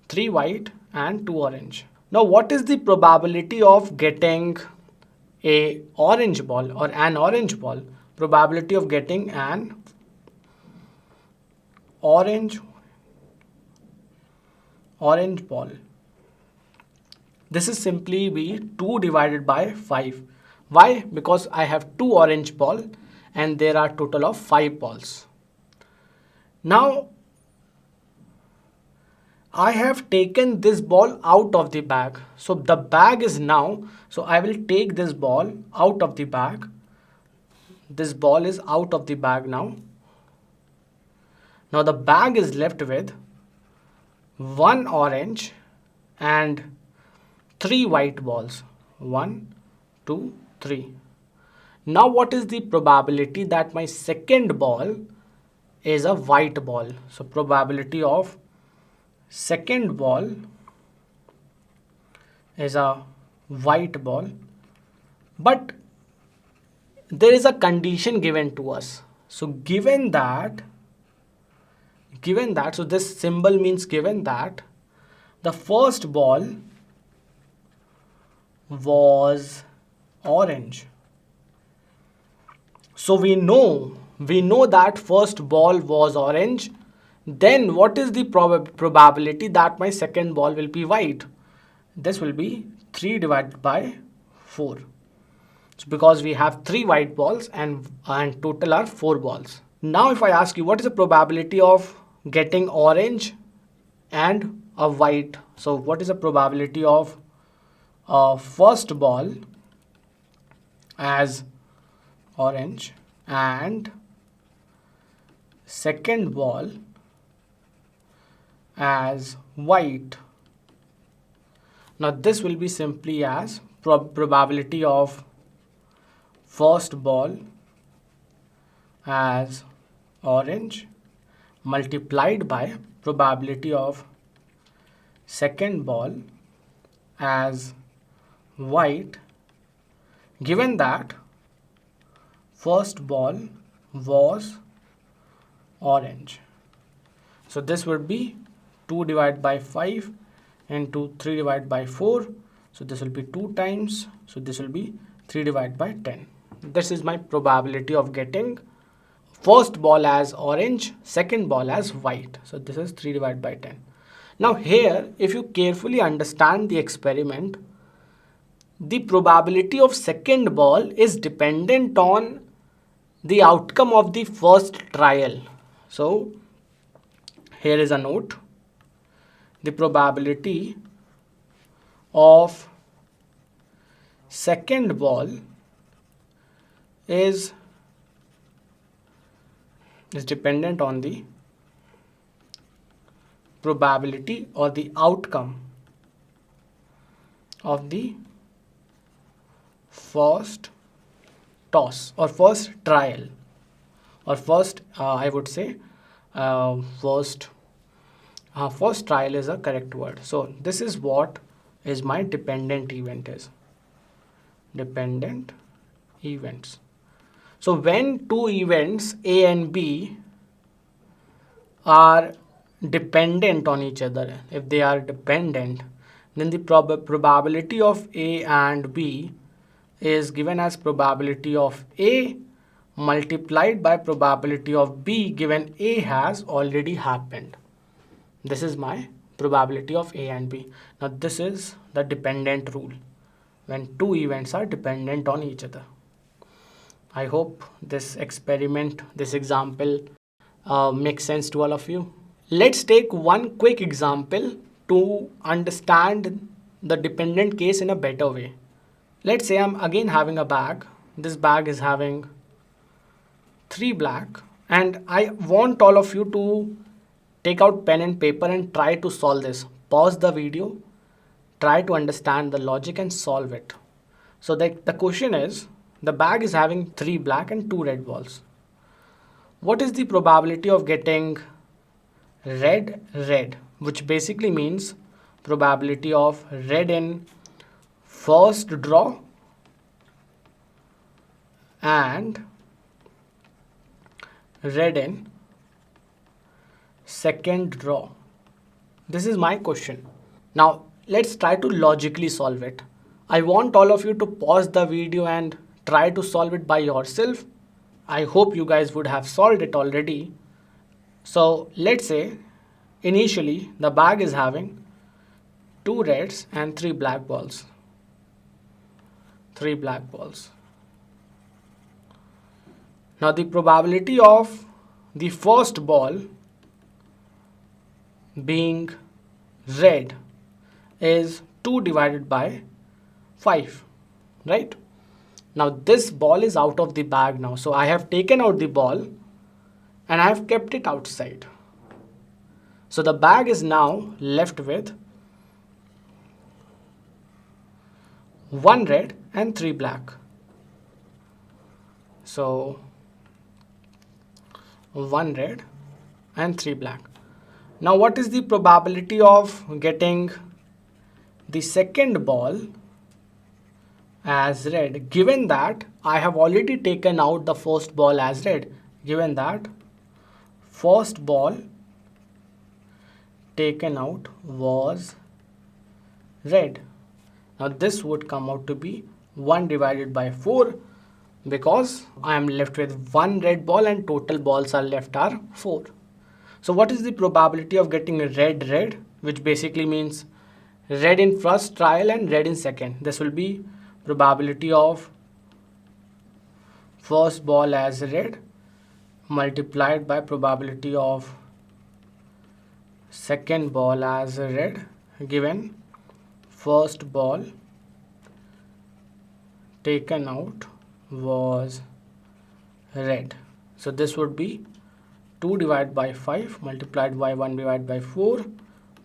3 white and 2 orange. Now what is the probability of getting a orange ball or an orange ball? Probability of getting an orange ball. This is simply be 2 divided by 5. Why? Because I have 2 orange ball and there are total of 5 balls. Now I have taken this ball out of the bag. So the bag is now, so I will take this ball out of the bag. This ball is out of the bag now. Now the bag is left with one orange and three white balls. 1, 2, 3. Now what is the probability that my second ball is a white ball? So probability of second ball is a white ball, but there is a condition given to us. So given that, so this symbol means given that the first ball was orange. So we know that first ball was orange. Then what is the probability that my second ball will be white? This will be 3 divided by 4. So because we have 3 white balls and total are 4 balls. Now if I ask you what is the probability of getting orange and a white? So what is the probability of first ball as orange and second ball as white? Now this will be simply as probability of first ball as orange multiplied by probability of second ball as white, given that first ball was orange. So this would be 2 divided by 5 into 3 divided by 4. So this will be 2 times. So this will be 3 divided by 10. This is my probability of getting first ball as orange, second ball as white. So this is 3 divided by 10. Now here, if you carefully understand the experiment, the probability of second ball is dependent on the outcome of the first trial. So here is a note. The probability of second ball is dependent on the probability or the outcome of the first toss or first trial, or first I would say first trial is a correct word. So this is what is my dependent event is. Dependent events. So when two events A and B are dependent on each other, if they are dependent, then the probability of A and B is given as probability of A multiplied by probability of B, given A has already happened. This is my probability of A and B. Now this is the dependent rule when two events are dependent on each other. I hope this experiment, this example makes sense to all of you. Let's take one quick example to understand the dependent case in a better way. Let's say I'm again having a bag. This bag is having 3 black, and I want all of you to take out pen and paper and try to solve this. Pause the video, try to understand the logic and solve it. So the question is, the bag is having 3 black and 2 red balls. What is the probability of getting red, which basically means probability of red in first draw and red in second draw? This is my question. Now let's try to logically solve it. I want all of you to pause the video and try to solve it by yourself. I hope you guys would have solved it already. So let's say initially the bag is having 2 reds and 3 black balls. 3 black balls. Now the probability of the first ball being red is 2 divided by 5, right? Now this ball is out of the bag now. So I have taken out the ball and I have kept it outside. So the bag is now left with 1 red and 3 black. So 1 red and 3 black. Now what is the probability of getting the second ball as red, given that I have already taken out the first ball as red, given that first ball taken out was red. Now this would come out to be 1 divided by 4, because I am left with 1 red ball and total balls are left are 4. So what is the probability of getting red red, which basically means red in first trial and red in second? This will be probability of first ball as red multiplied by probability of second ball as red, given first ball taken out was red. So this would be 2 divided by 5 multiplied by 1 divided by 4.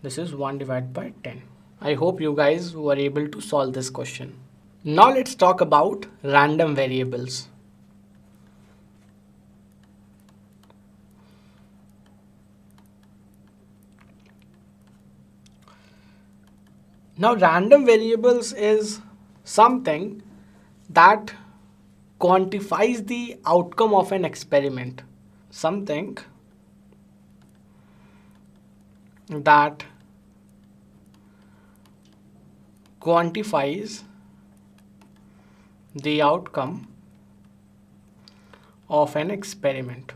This is 1 divided by 10. I hope you guys were able to solve this question. Now let's talk about random variables. Now random variables is something that quantifies the outcome of an experiment. Something that quantifies the outcome of an experiment.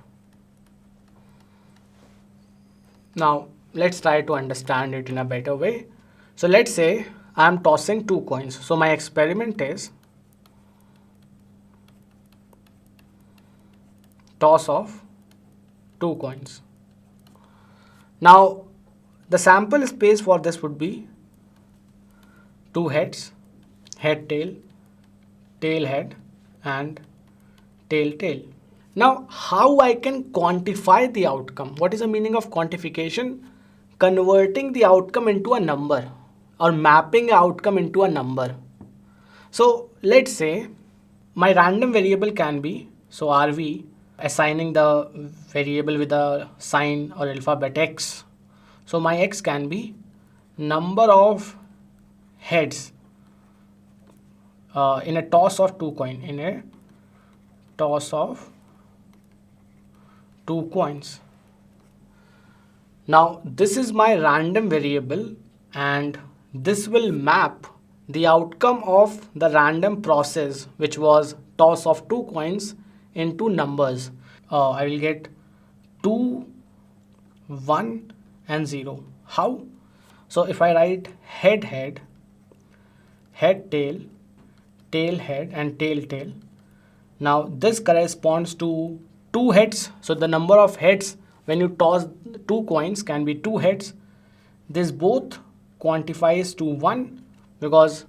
Now let's try to understand it in a better way. So let's say I am tossing 2 coins. So my experiment is toss of 2 coins. Now the sample space for this would be 2 heads, head tail, tail head and tail tail. Now how I can quantify the outcome? What is the meaning of quantification? Converting the outcome into a number or mapping the outcome into a number. So let's say my random variable can be, so RV, assigning the variable with a sign or alphabet x. So my x can be number of heads in a toss of 2 coins, in a toss of 2 coins. Now this is my random variable and this will map the outcome of the random process, which was toss of 2 coins, into numbers. I will get 2, 1 and 0. How? So if I write head head, head tail, tail head and tail tail. Now this corresponds to 2 heads. So the number of heads when you toss 2 coins can be 2 heads. This both quantifies to 1, because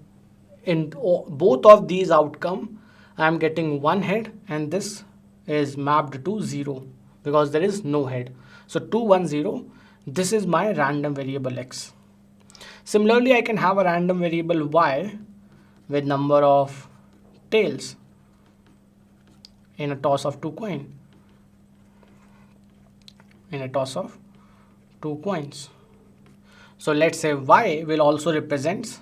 in both of these outcome I am getting 1 head and this is mapped to 0 because there is no head. So 2, 1, 0, this is my random variable x. Similarly, I can have a random variable y with number of tails in a toss of 2 coins. In a toss of 2 coins. So let's say y will also represents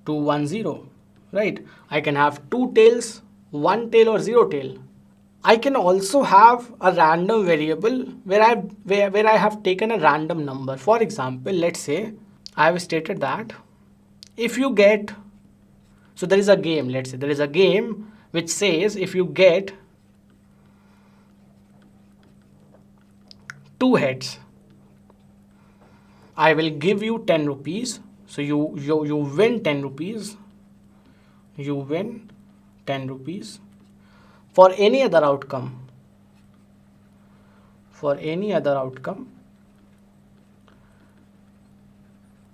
2, 1, 0, right? I can have 2 tails, 1 tail or 0 tail. I can also have a random variable where I have taken a random number. For example, let's say I have stated that if you get, so there is a game, let's say there is a game which says if you get 2 heads, I will give you 10 rupees. So you win 10 rupees. You win 10 rupees. For any other outcome,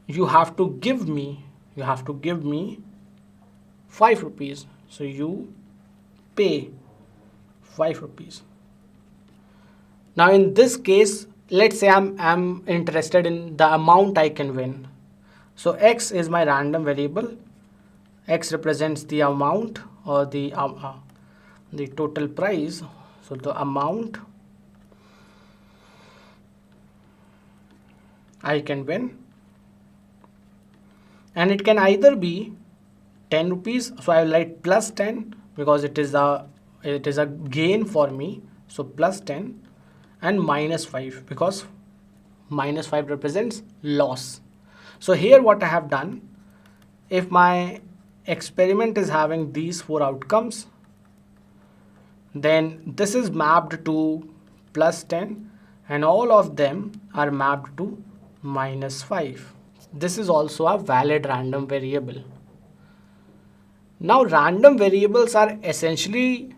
you have to give me 5 rupees. So you pay 5 rupees. Now in this case, let's say I'm interested in the amount I can win. So x is my random variable. X represents the amount or the total price. So the amount I can win, and it can either be 10 rupees. So I will write plus 10 because it is a gain for me. So plus 10, and minus 5 because minus 5 represents loss. So here what I have done, if my experiment is having these four outcomes, then this is mapped to plus 10 and all of them are mapped to minus 5. This is also a valid random variable. Now random variables are essentially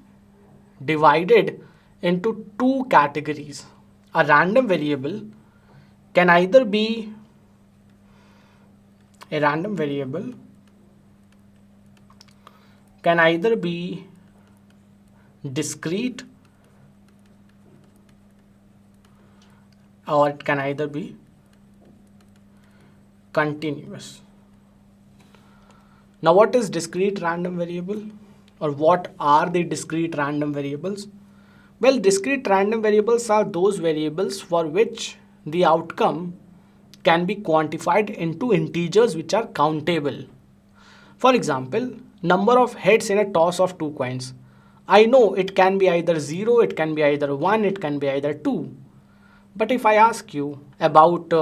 divided into two categories. A random variable can either be a random variable can either be discrete or it can either be continuous. Now what is discrete random variable, or what are the discrete random variables? Well, discrete random variables are those variables for which the outcome can be quantified into integers which are countable. For example, number of heads in a toss of two coins. I know it can be either 0, it can be either 1, it can be either 2. But if I ask you about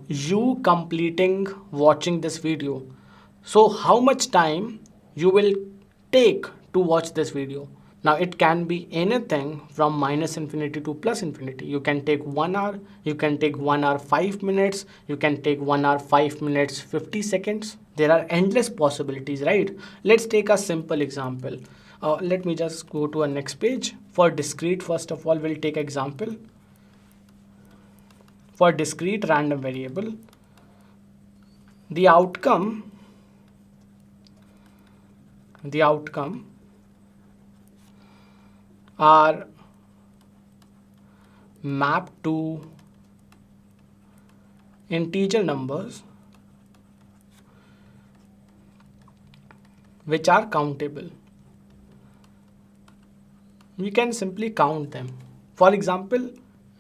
you completing watching this video, so how much time you will take to watch this video? Now it can be anything from minus infinity to plus infinity. You can take 1 hour, you can take 1 hour 5 minutes, you can take 1 hour 5 minutes 50 seconds. There are endless possibilities, right? Let's take a simple example. Let me just go to a next page. For discrete, first of all, we'll take example. For discrete random variable, the outcome are mapped to integer numbers which are countable. We can simply count them. For example,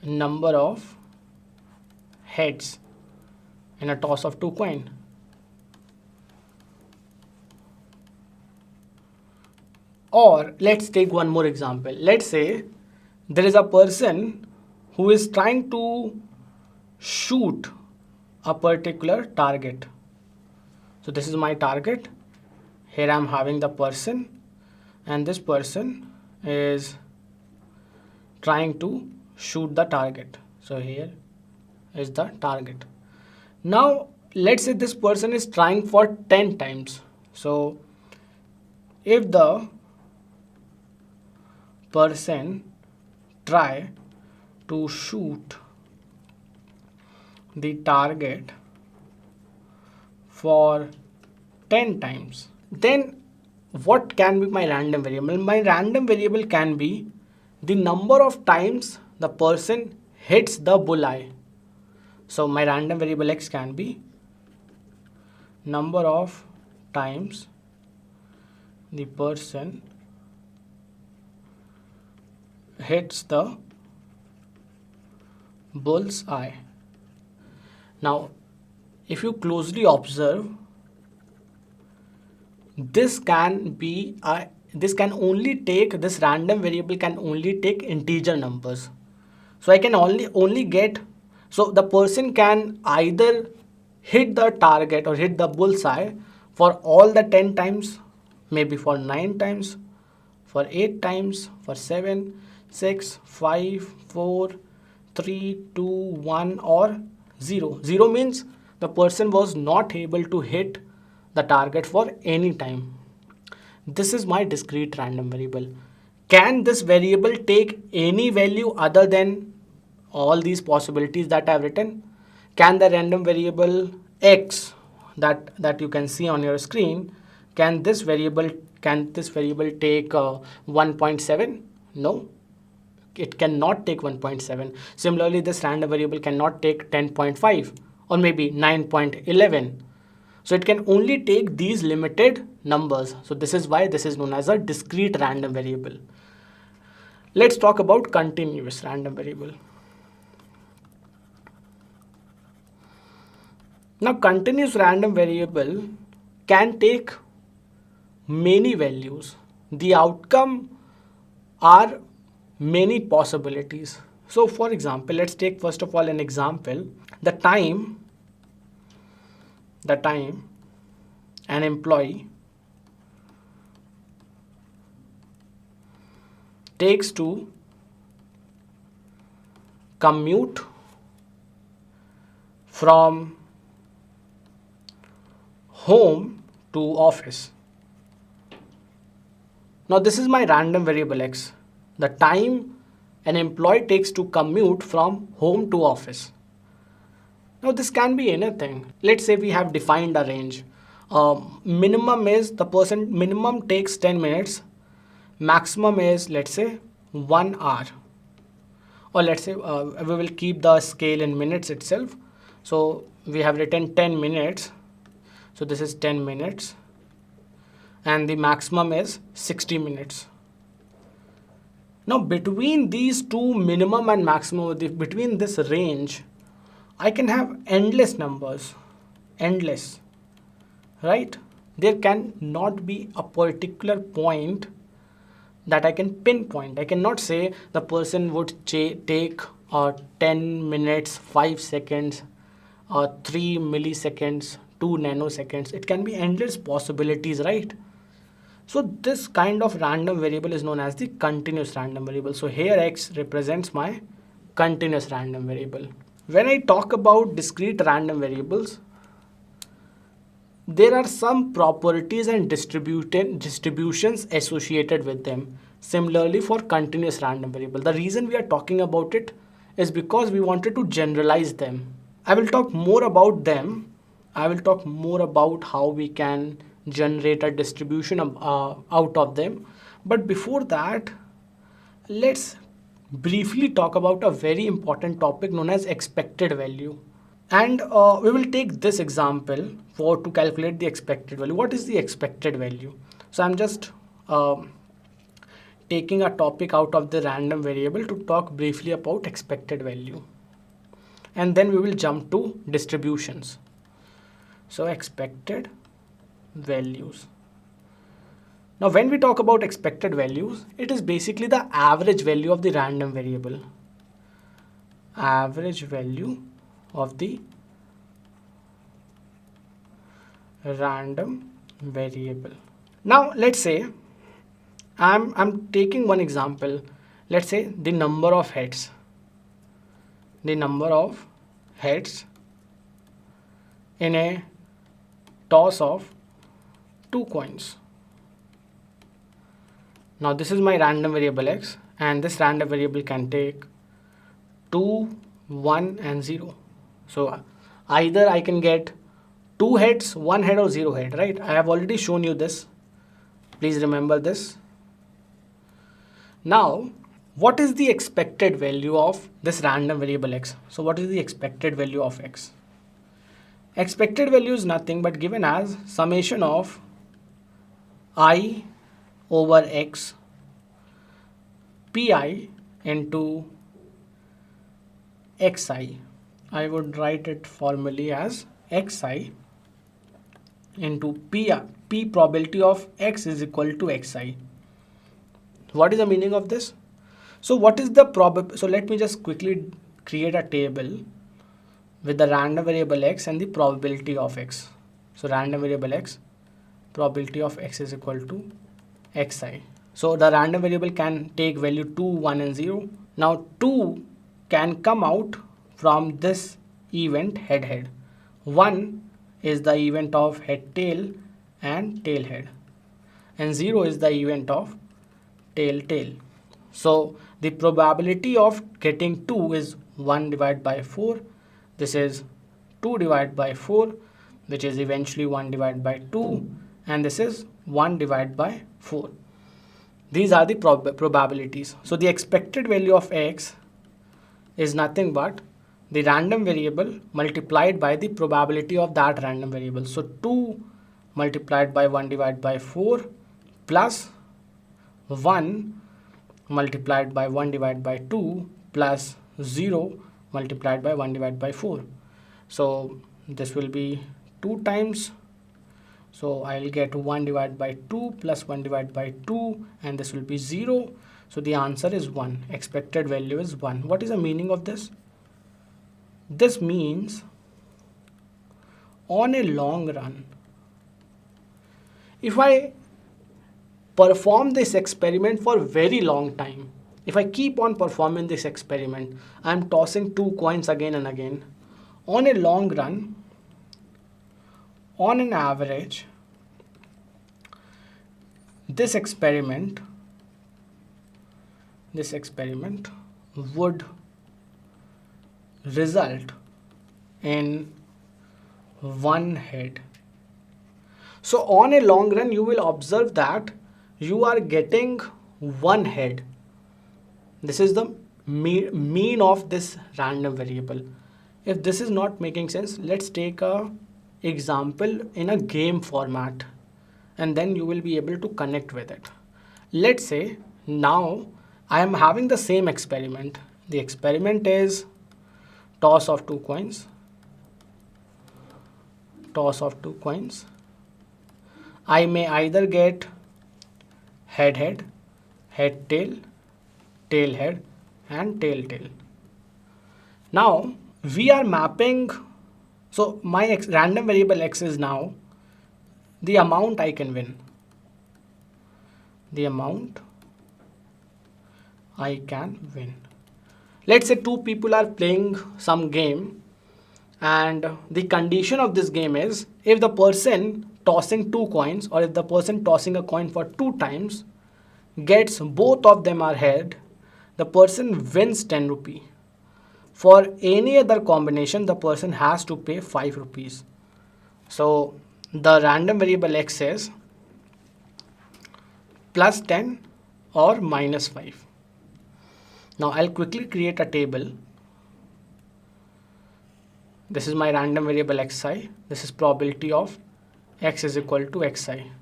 number of heads in a toss of two coins. Or let's take one more example. Let's say there is a person who is trying to shoot a particular target. So this is my target. Here I am having the person, and this person is trying to shoot the target. So here is the target. Now let's say this person is trying for 10 times. So if the person try to shoot the target for 10 times, then what can be my random variable? My random variable can be the number of times the person hits the bullseye. So my random variable x can be number of times the person hits the bull's eye. Now if you closely observe, this random variable can only take integer numbers. So I can only get, so the person can either hit the target or hit the bullseye for all the 10 times, maybe for 9 times, for 8 times, for 7, 6, 5, 4, 3, 2, 1 or 0. 0 means the person was not able to hit the target for any time. This is my discrete random variable. Can this variable take any value other than all these possibilities that I have written? Can the random variable x that you can see on your screen, can this variable take 1.7? No, it cannot take 1.7. Similarly, this random variable cannot take 10.5 or maybe 9.11. So it can only take these limited numbers. So this is why this is known as a discrete random variable. Let's talk about continuous random variable. Now, continuous random variable can take many values. The outcome are many possibilities. So for example, let's take first of all an example. The time an employee takes to commute from home to office. Now this is my random variable x, the time an employee takes to commute from home to office. Now this can be anything. Let's say we have defined a range. Minimum is the person minimum takes 10 minutes, maximum is let's say 1 hour. Or let's say we will keep the scale in minutes itself. So we have written 10 minutes. So this is 10 minutes. And the maximum is 60 minutes. Now between these two minimum and maximum, between this range, I can have endless numbers, endless, right? There can not be a particular point that I can pinpoint. I cannot say the person would take 10 minutes, 5 seconds, 3 milliseconds, 2 nanoseconds. It can be endless possibilities, right? So this kind of random variable is known as the continuous random variable. So here x represents my continuous random variable. When I talk about discrete random variables, there are some properties and distributions associated with them. Similarly for continuous random variable. The reason we are talking about it is because we wanted to generalize them. I will talk more about them. I will talk more about how we can generate a distribution out of them. But before that, let's briefly talk about a very important topic known as expected value. And we will take this example to calculate the expected value. What is the expected value? So I'm just taking a topic out of the random variable to talk briefly about expected value. And then we will jump to distributions. So expected values. Now when we talk about expected values, it is basically the average value of the random variable. Average value of the random variable. Now let's say I'm taking one example. Let's say the number of heads. The number of heads in a toss of 2 coins. Now this is my random variable x, and this random variable can take 2, 1 and 0. So either I can get 2 heads, 1 head or 0 head, right? I have already shown you this. Please remember this. Now, what is the expected value of this random variable x? So what is the expected value of x? Expected value is nothing but given as summation of I over x pi into xi. I would write it formally as xi into p probability of x is equal to xi. What is the meaning of this? So what is the probability? So let me just quickly create a table with the random variable x and the probability of x. So random variable x, probability of x is equal to xi. So the random variable can take value 2, 1 and 0. Now 2 can come out from this event head head. 1 is the event of head tail and tail head. And 0 is the event of tail tail. So the probability of getting 2 is 1 divided by 4. This is 2 divided by 4, which is eventually 1 divided by 2, and this is 1 divided by 4. These are the probabilities. So the expected value of x is nothing but the random variable multiplied by the probability of that random variable. So 2 multiplied by 1 divided by 4 plus 1 multiplied by 1 divided by 2 plus 0 multiplied by 1 divided by 4. So this will be 2 times. So I'll get 1 divided by 2 plus 1 divided by 2, and this will be 0. So the answer is 1. Expected value is 1. What is the meaning of this? This means on a long run, if I perform this experiment for a very long time, if I keep on performing this experiment, I'm tossing 2 coins again and again, on a long run, on an average, this experiment would result in 1 head. So on a long run, you will observe that you are getting 1 head. This is the mean of this random variable. If this is not making sense, let's take a example in a game format, and then you will be able to connect with it. Let's say now I am having the same experiment. The experiment is toss of 2 coins. I may either get head head, head tail, tail head, and tail tail. Now we are mapping, so my random variable x is now the amount I can win. Let's say 2 people are playing some game, and the condition of this game is if the person tossing 2 coins, or if the person tossing a coin for 2 times gets both of them are head, the person wins 10 rupee. For any other combination, the person has to pay 5 rupees. So the random variable x is plus 10 or minus 5. Now I'll quickly create a table. This is my random variable xi. This is probability of x is equal to xi.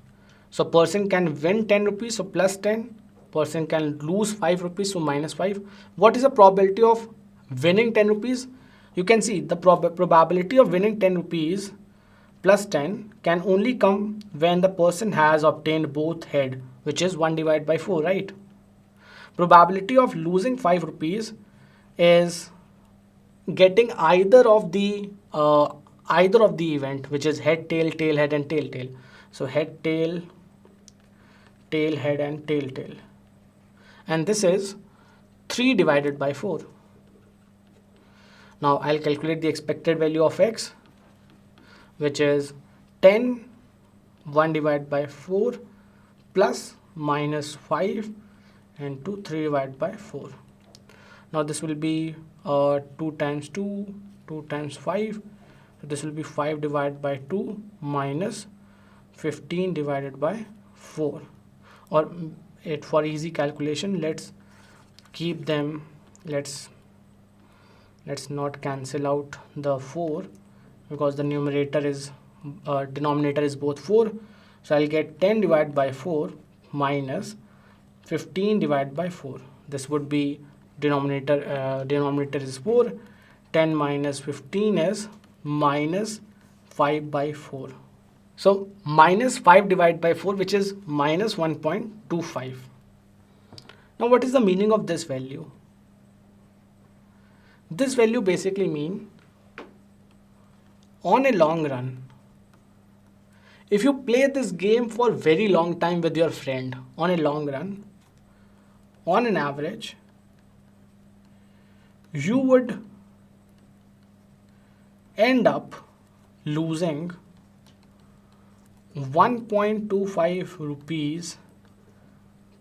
So person can win 10 rupees, so plus 10. Person can lose 5 rupees, so minus 5. What is the probability of winning 10 rupees? You can see the probability of winning 10 rupees plus 10 can only come when the person has obtained both head, which is 1 divided by 4, right? Probability of losing 5 rupees is getting either of the event, which is head tail, tail head, and tail tail. So head tail, tail head, and tail tail, and this is 3 divided by 4. Now I'll calculate the expected value of x, which is 10 1 divided by 4 plus minus 5 and 3 divided by 4. Now this will be 2 times 2, 2 times 5. So this will be 5 divided by 2 minus 15 divided by 4. Or for easy calculation, let's keep them, let's not cancel out the 4, because the denominator is both 4. So I'll get 10 divided by 4 minus 15 divided by 4. This would be denominator is 4. 10 minus 15 is minus 5 by 4. So minus 5 divided by 4, which is minus 1.25. Now what is the meaning of this value? This value basically means on a long run, if you play this game for a very long time with your friend, on a long run, on an average, you would end up losing 1.25 rupees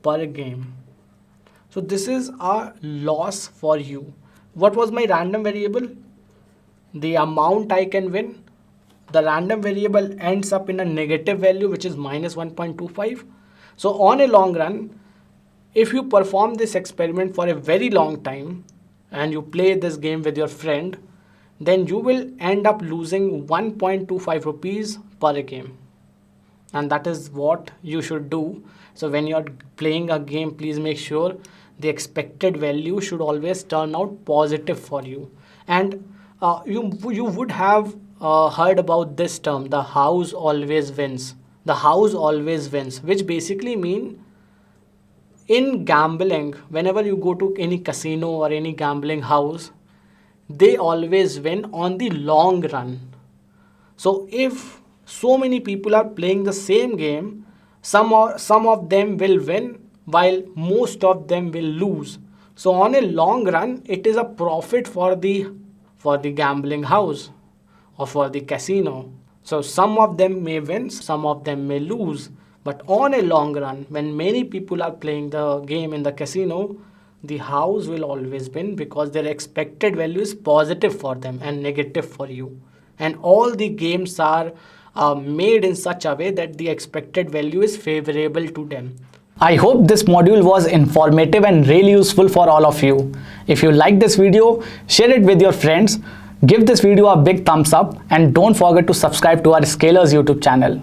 per game. So this is a loss for you. What was my random variable? The amount I can win. The random variable ends up in a negative value, which is minus 1.25. So on a long run, if you perform this experiment for a very long time and you play this game with your friend, then you will end up losing 1.25 rupees per game. And that is what you should do. So when you're playing a game, please make sure the expected value should always turn out positive for you. And you would have heard about this term, the house always wins. The house always wins, which basically mean in gambling, whenever you go to any casino or any gambling house, they always win on the long run. So if so many people are playing the same game, some of them will win while most of them will lose. So on a long run, it is a profit for the gambling house or for the casino. So some of them may win, some of them may lose. But on a long run, when many people are playing the game in the casino, the house will always win because their expected value is positive for them and negative for you. And all the games are made in such a way that the expected value is favorable to them. I hope this module was informative and really useful for all of you. If you like this video, share it with your friends, give this video a big thumbs up, and don't forget to subscribe to our Scalers YouTube channel.